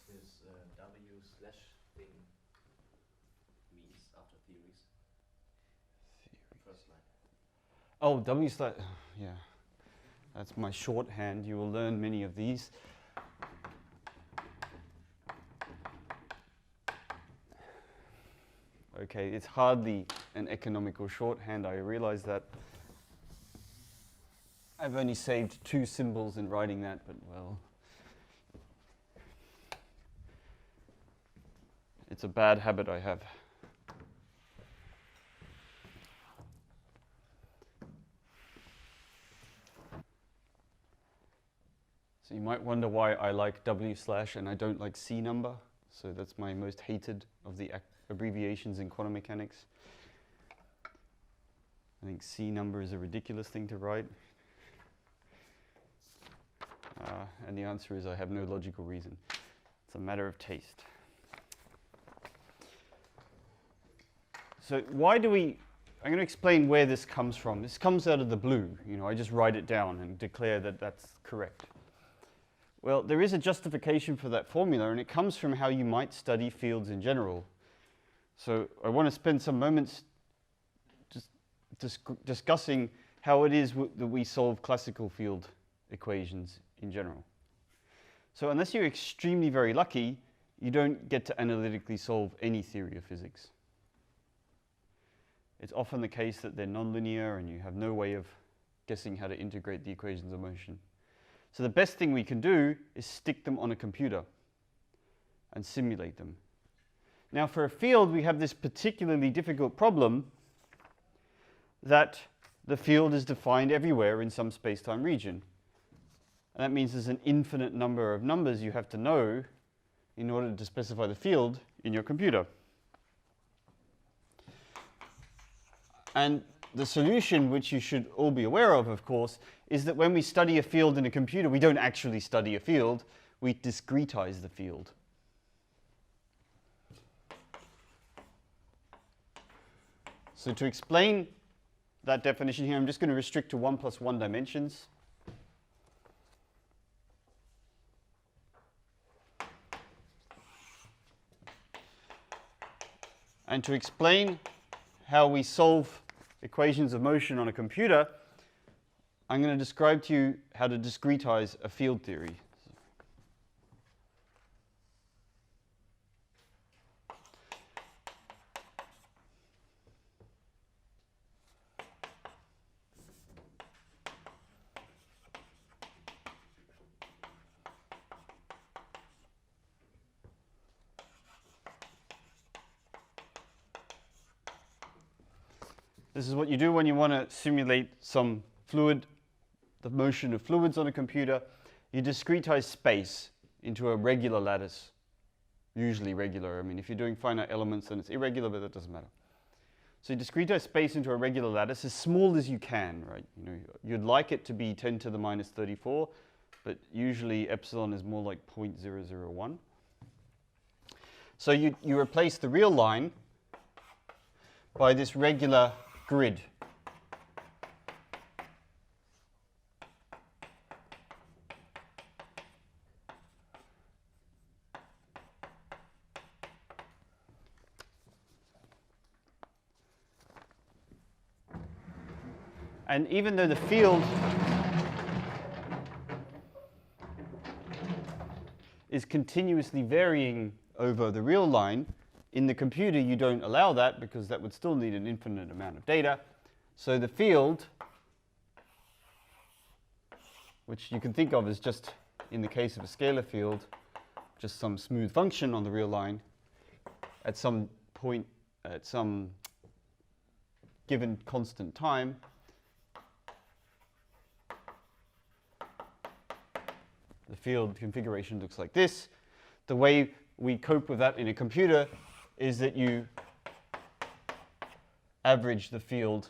This W slash thing means after theories. First line. Oh, W slash, yeah. That's my shorthand. You will learn many of these. Okay, it's hardly an economical shorthand. I realize that. I've only saved 2 symbols in writing that, but well. It's a bad habit I have. So you might wonder why I like W slash and I don't like C number. So that's my most hated of the abbreviations in quantum mechanics. I think C number is a ridiculous thing to write. And the answer is I have no logical reason. It's a matter of taste. So why do we, I'm going to explain where this comes from. This comes out of the blue. You know, I just write it down and declare that that's correct. Well, there is a justification for that formula, and it comes from how you might study fields in general. So I want to spend some moments just discussing how it is that we solve classical field equations in general. So unless you're extremely very lucky, you don't get to analytically solve any theory of physics. It's often the case that they're nonlinear and you have no way of guessing how to integrate the equations of motion. So the best thing we can do is stick them on a computer and simulate them. Now for a field, we have this particularly difficult problem that the field is defined everywhere in some space-time region. And that means there's an infinite number of numbers you have to know in order to specify the field in your computer. And the solution, which you should all be aware of course, is that when we study a field in a computer, we don't actually study a field, we discretize the field. So to explain that definition here, I'm just going to restrict to 1 + 1 dimensions. And to explain how we solve equations of motion on a computer, I'm going to describe to you how to discretize a field theory. This is what you do when you want to simulate some fluid, the motion of fluids on a computer. You discretize space into a regular lattice, usually regular. I mean, if you're doing finite elements, then it's irregular, but that doesn't matter. So you discretize space into a regular lattice as small as you can, right? You know, you'd like it to be 10 to the minus 34, but usually epsilon is more like 0.001. So you replace the real line by this regular grid. And even though the field is continuously varying over the real line, in the computer you don't allow that because that would still need an infinite amount of data. So the field, which you can think of as just, in the case of a scalar field, just some smooth function on the real line, at some point, at some given constant time, the field configuration looks like this. The way we cope with that in a computer is that you average the field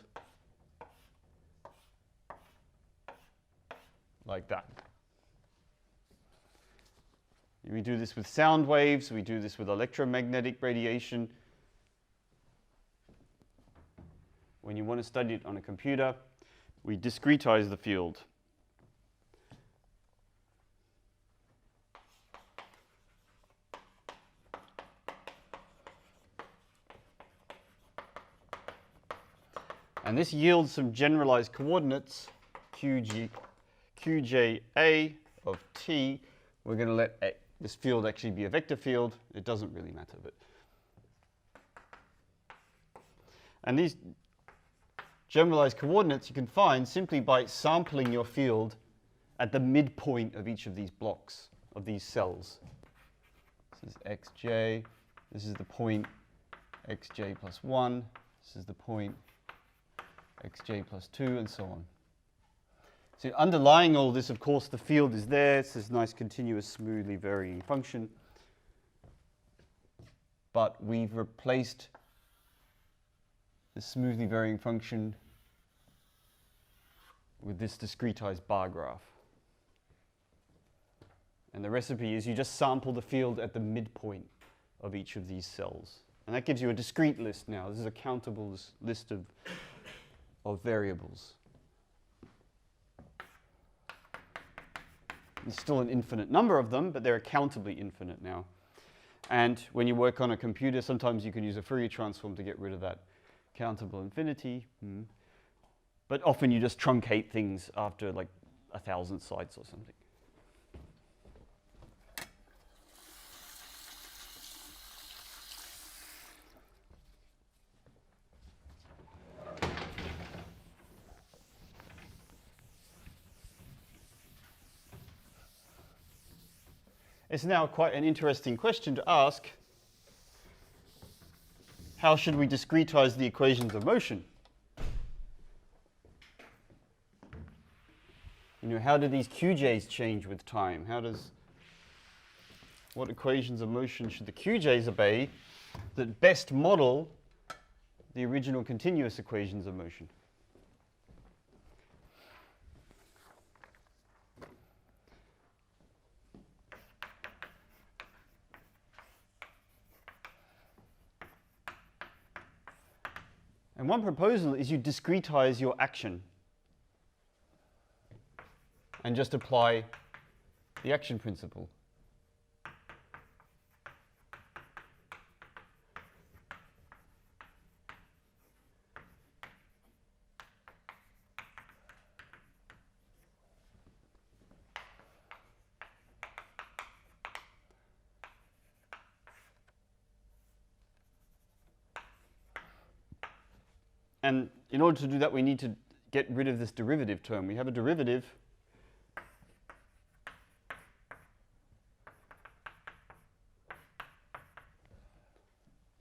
like that. We do this with sound waves, we do this with electromagnetic radiation. When you want to study it on a computer, we discretize the field. And this yields some generalized coordinates, qja of t. We're going to let this field actually be a vector field. It doesn't really matter. But and these generalized coordinates you can find simply by sampling your field at the midpoint of each of these blocks, of these cells. This is xj. This is the point xj plus 1. This is the point xj plus 2, and so on. So underlying all this, of course, the field is there. It's this nice, continuous, smoothly varying function. But we've replaced the smoothly varying function with this discretized bar graph. And the recipe is you just sample the field at the midpoint of each of these cells. And that gives you a discrete list now. This is a countable list of variables. There's still an infinite number of them, but they're accountably infinite now. And when you work on a computer, sometimes you can use a Fourier transform to get rid of that countable infinity. But often you just truncate things after like 1,000 sites or something. It's now quite an interesting question to ask. How should we discretize the equations of motion? You know, how do these QJs change with time? What equations of motion should the QJs obey that best model the original continuous equations of motion. And one proposal is you discretize your action and just apply the action principle. And in order to do that, we need to get rid of this derivative term. We have a derivative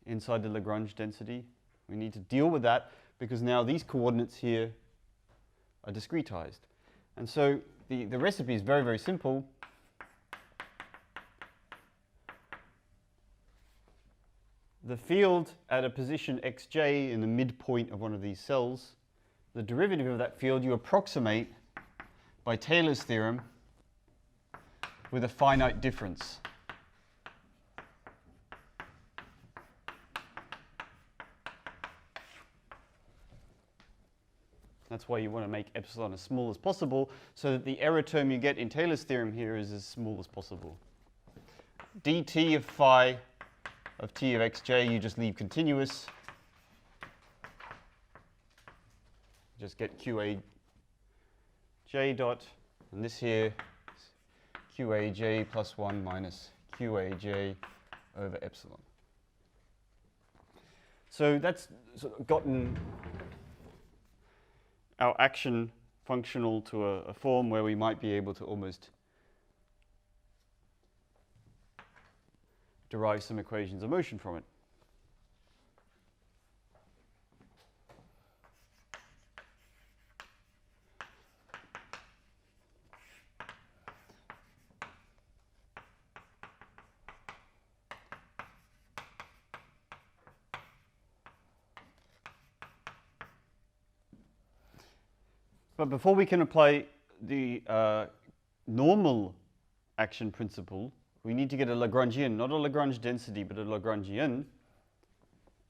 inside the Lagrange density. We need to deal with that because now these coordinates here are discretized. And so the recipe is very, very simple. The field at a position xj in the midpoint of one of these cells, the derivative of that field you approximate by Taylor's theorem with a finite difference. That's why you want to make epsilon as small as possible, so that the error term you get in Taylor's theorem here is as small as possible. dt of phi of t of xj, you just leave continuous. Just get qa j dot, and this here is qaj plus 1 minus qaj over epsilon. So that's sort of gotten our action functional to a form where we might be able to almost derive some equations of motion from it. But before we can apply the normal action principle, we need to get a Lagrangian, not a Lagrange density, but a Lagrangian.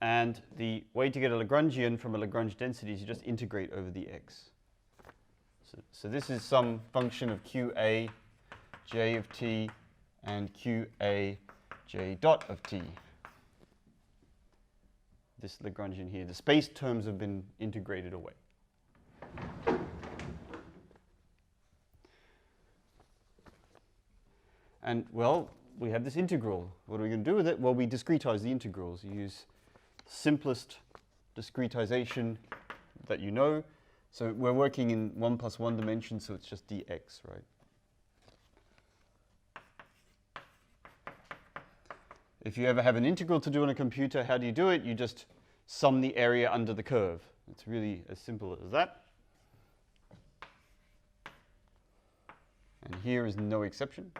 And the way to get a Lagrangian from a Lagrange density is you just integrate over the x. So this is some function of qa j of t and qa j dot of t. This Lagrangian here. The space terms have been integrated away. And, well, we have this integral. What are we going to do with it? Well, we discretize the integrals. You use simplest discretization that you know. So we're working in 1 plus 1 dimension, so it's just dx, right? If you ever have an integral to do on a computer, how do you do it? You just sum the area under the curve. It's really as simple as that. And here is no exception.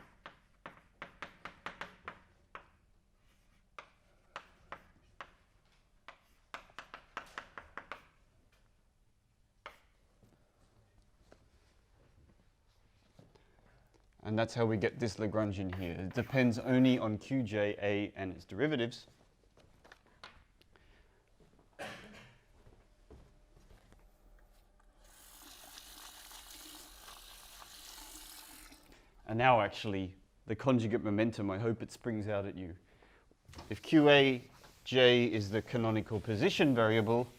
And that's how we get this Lagrangian here. It depends only on qja and its derivatives. And now actually, the conjugate momentum, I hope it springs out at you. If qaj is the canonical position variable,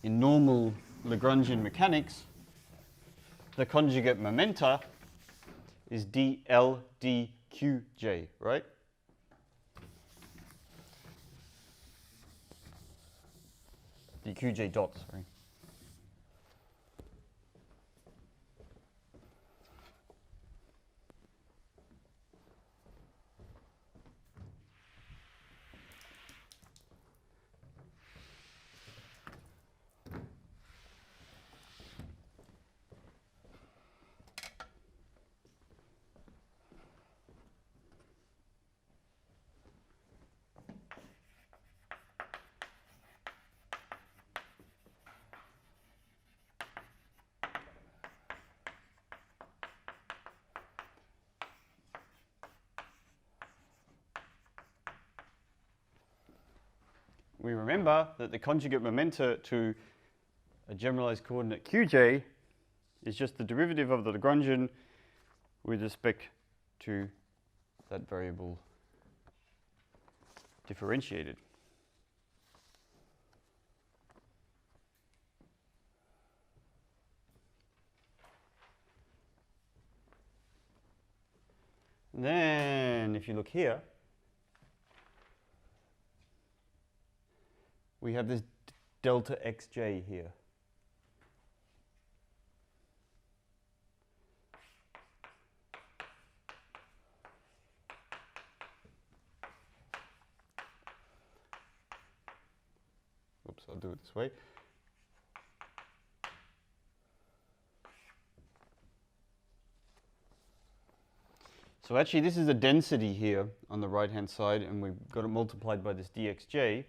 in normal Lagrangian mechanics, the conjugate momenta is dl dqj, right? dqj dot, sorry. we remember that the conjugate momenta to a generalized coordinate qj is just the derivative of the Lagrangian with respect to that variable differentiated. Then, if you look here, we have this delta xj here. Oops, I'll do it this way. So actually this is a density here on the right hand side, and we've got it multiplied by this dxj.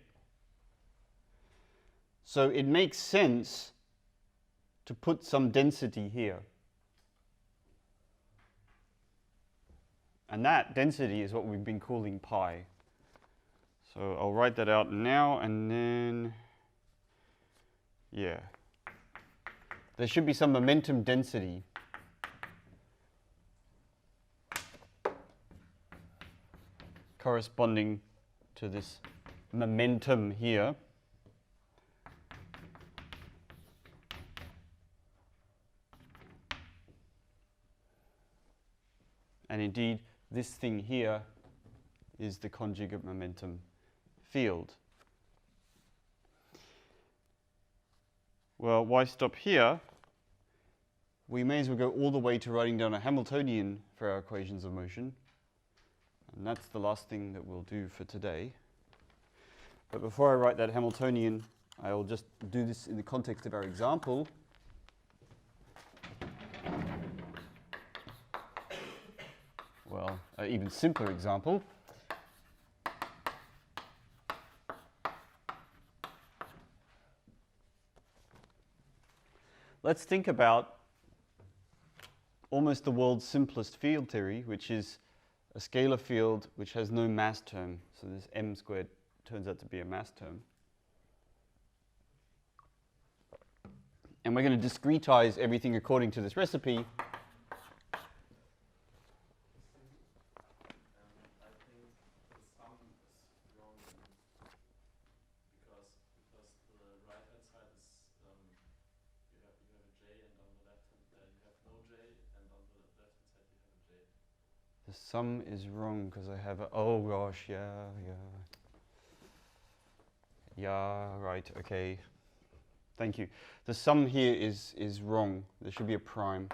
So it makes sense to put some density here. And that density is what we've been calling pi. So I'll write that out now, and then, yeah. There should be some momentum density corresponding to this momentum here. And indeed, this thing here is the conjugate momentum field. Well, why stop here? We may as well go all the way to writing down a Hamiltonian for our equations of motion. And that's the last thing that we'll do for today. But before I write that Hamiltonian, I will just do this in the context of our example. Well, an even simpler example. Let's think about almost the world's simplest field theory, which is a scalar field which has no mass term. So this m squared turns out to be a mass term. And we're going to discretize everything according to this recipe. I think the sum is wrong because the right hand side is you have a j, and on the left hand you have no j, and on the left hand side you have a j. The sum is wrong because I have a, oh gosh, yeah. Yeah, right, okay. Thank you. The sum here is wrong. There should be a prime.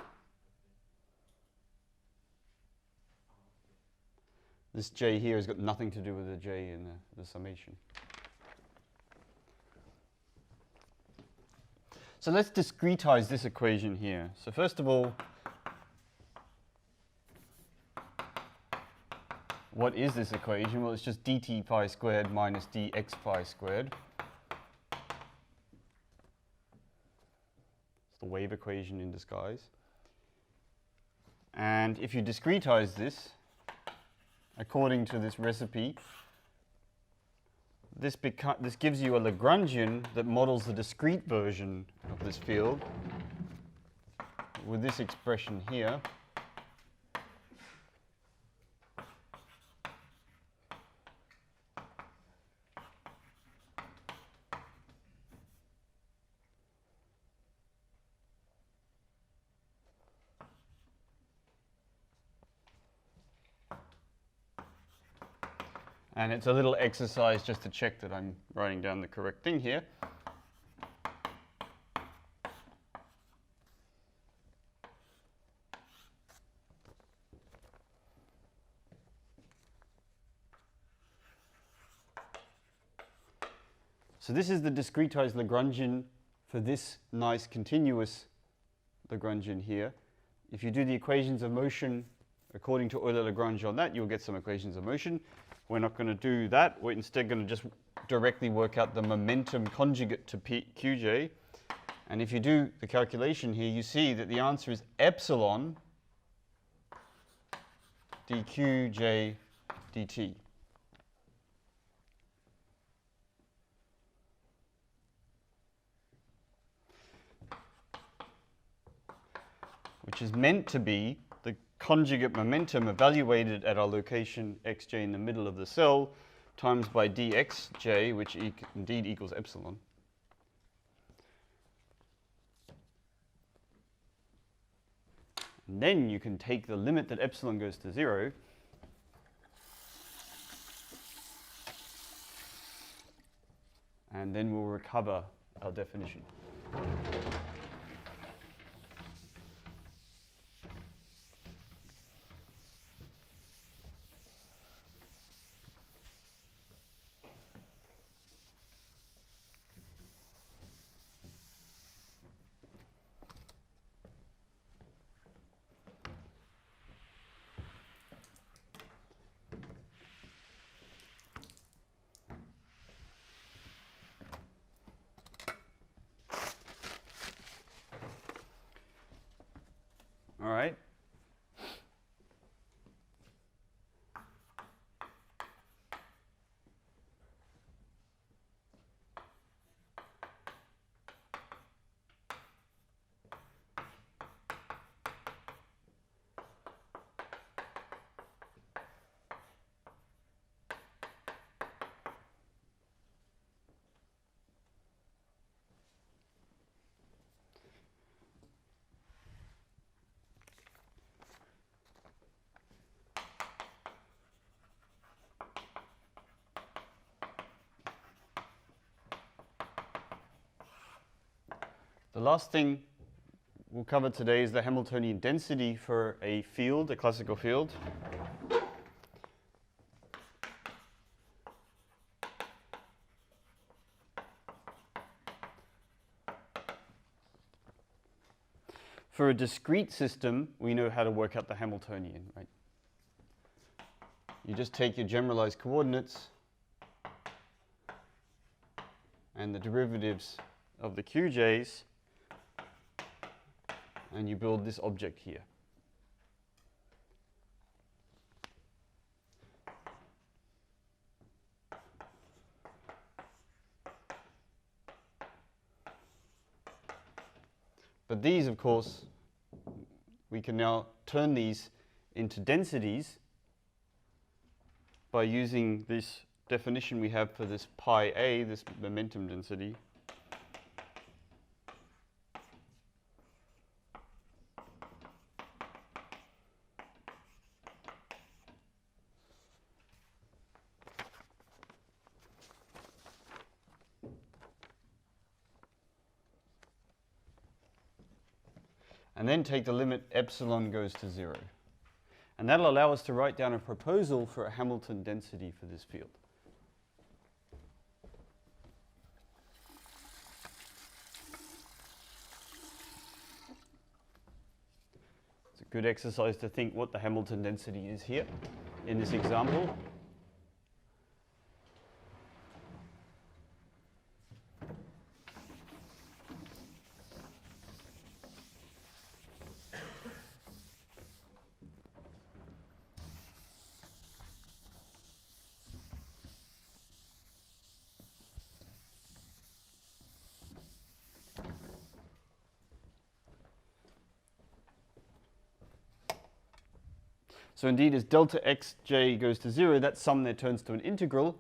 This j here has got nothing to do with the j in the summation. So let's discretize this equation here. So first of all, what is this equation? Well, it's just dt pi squared minus dx pi squared. It's the wave equation in disguise. And if you discretize this, according to this recipe, this gives you a Lagrangian that models the discrete version of this field with this expression here. And it's a little exercise just to check that I'm writing down the correct thing here. So this is the discretized Lagrangian for this nice continuous Lagrangian here. If you do the equations of motion according to Euler-Lagrange on that, you'll get some equations of motion. We're not going to do that. We're instead going to just directly work out the momentum conjugate to qj. And if you do the calculation here, you see that the answer is epsilon dqj dt. which is meant to be the conjugate momentum evaluated at our location xj in the middle of the cell, times by dxj, which indeed equals epsilon. And then you can take the limit that epsilon goes to 0, and then we'll recover our definition. All right. The last thing we'll cover today is the Hamiltonian density for a field, a classical field. For a discrete system, we know how to work out the Hamiltonian, right? You just take your generalized coordinates and the derivatives of the QJs, and you build this object here. But these, of course, we can now turn these into densities by using this definition we have for this pi a, this momentum density. And then take the limit epsilon goes to 0. And that'll allow us to write down a proposal for a Hamilton density for this field. It's a good exercise to think what the Hamilton density is here in this example. So indeed, as delta xj goes to 0, that sum there turns to an integral.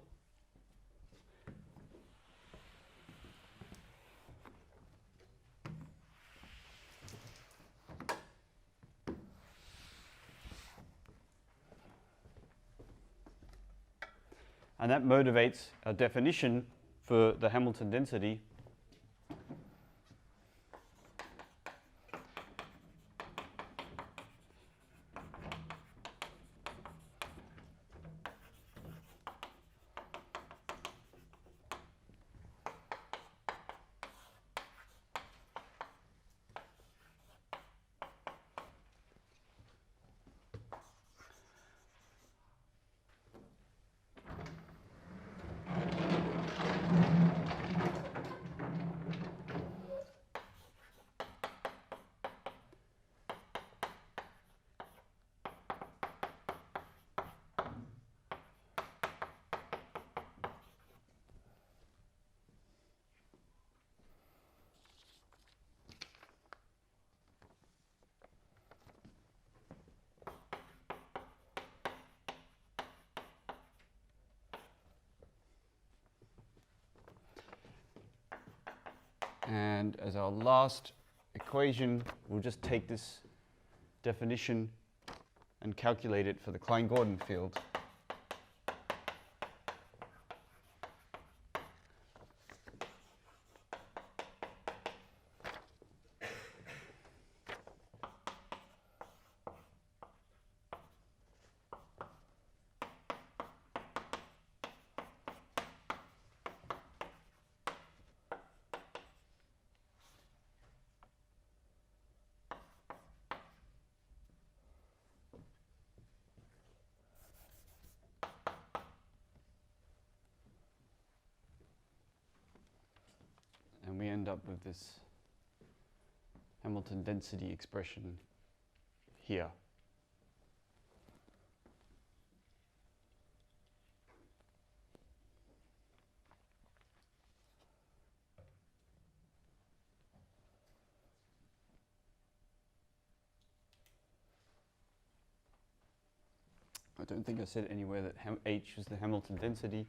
And that motivates our definition for the Hamilton density. And as our last equation, we'll just take this definition and calculate it for the Klein-Gordon field. And we end up with this Hamilton density expression here. I don't think I said anywhere that H is the Hamilton density.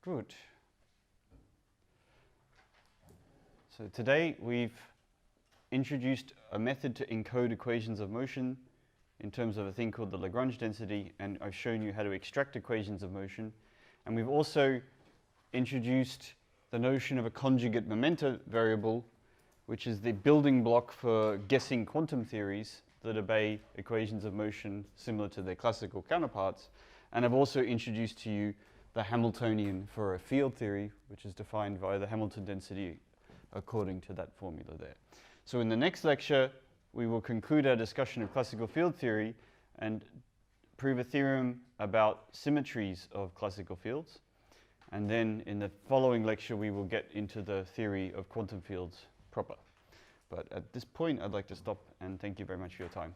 Good. So today we've introduced a method to encode equations of motion in terms of a thing called the Lagrange density, and I've shown you how to extract equations of motion. And we've also introduced the notion of a conjugate momenta variable, which is the building block for guessing quantum theories that obey equations of motion similar to their classical counterparts. And I've also introduced to you the Hamiltonian for a field theory, which is defined by the Hamilton density according to that formula there. So in the next lecture, we will conclude our discussion of classical field theory and prove a theorem about symmetries of classical fields. And then in the following lecture, we will get into the theory of quantum fields proper. But at this point, I'd like to stop and thank you very much for your time.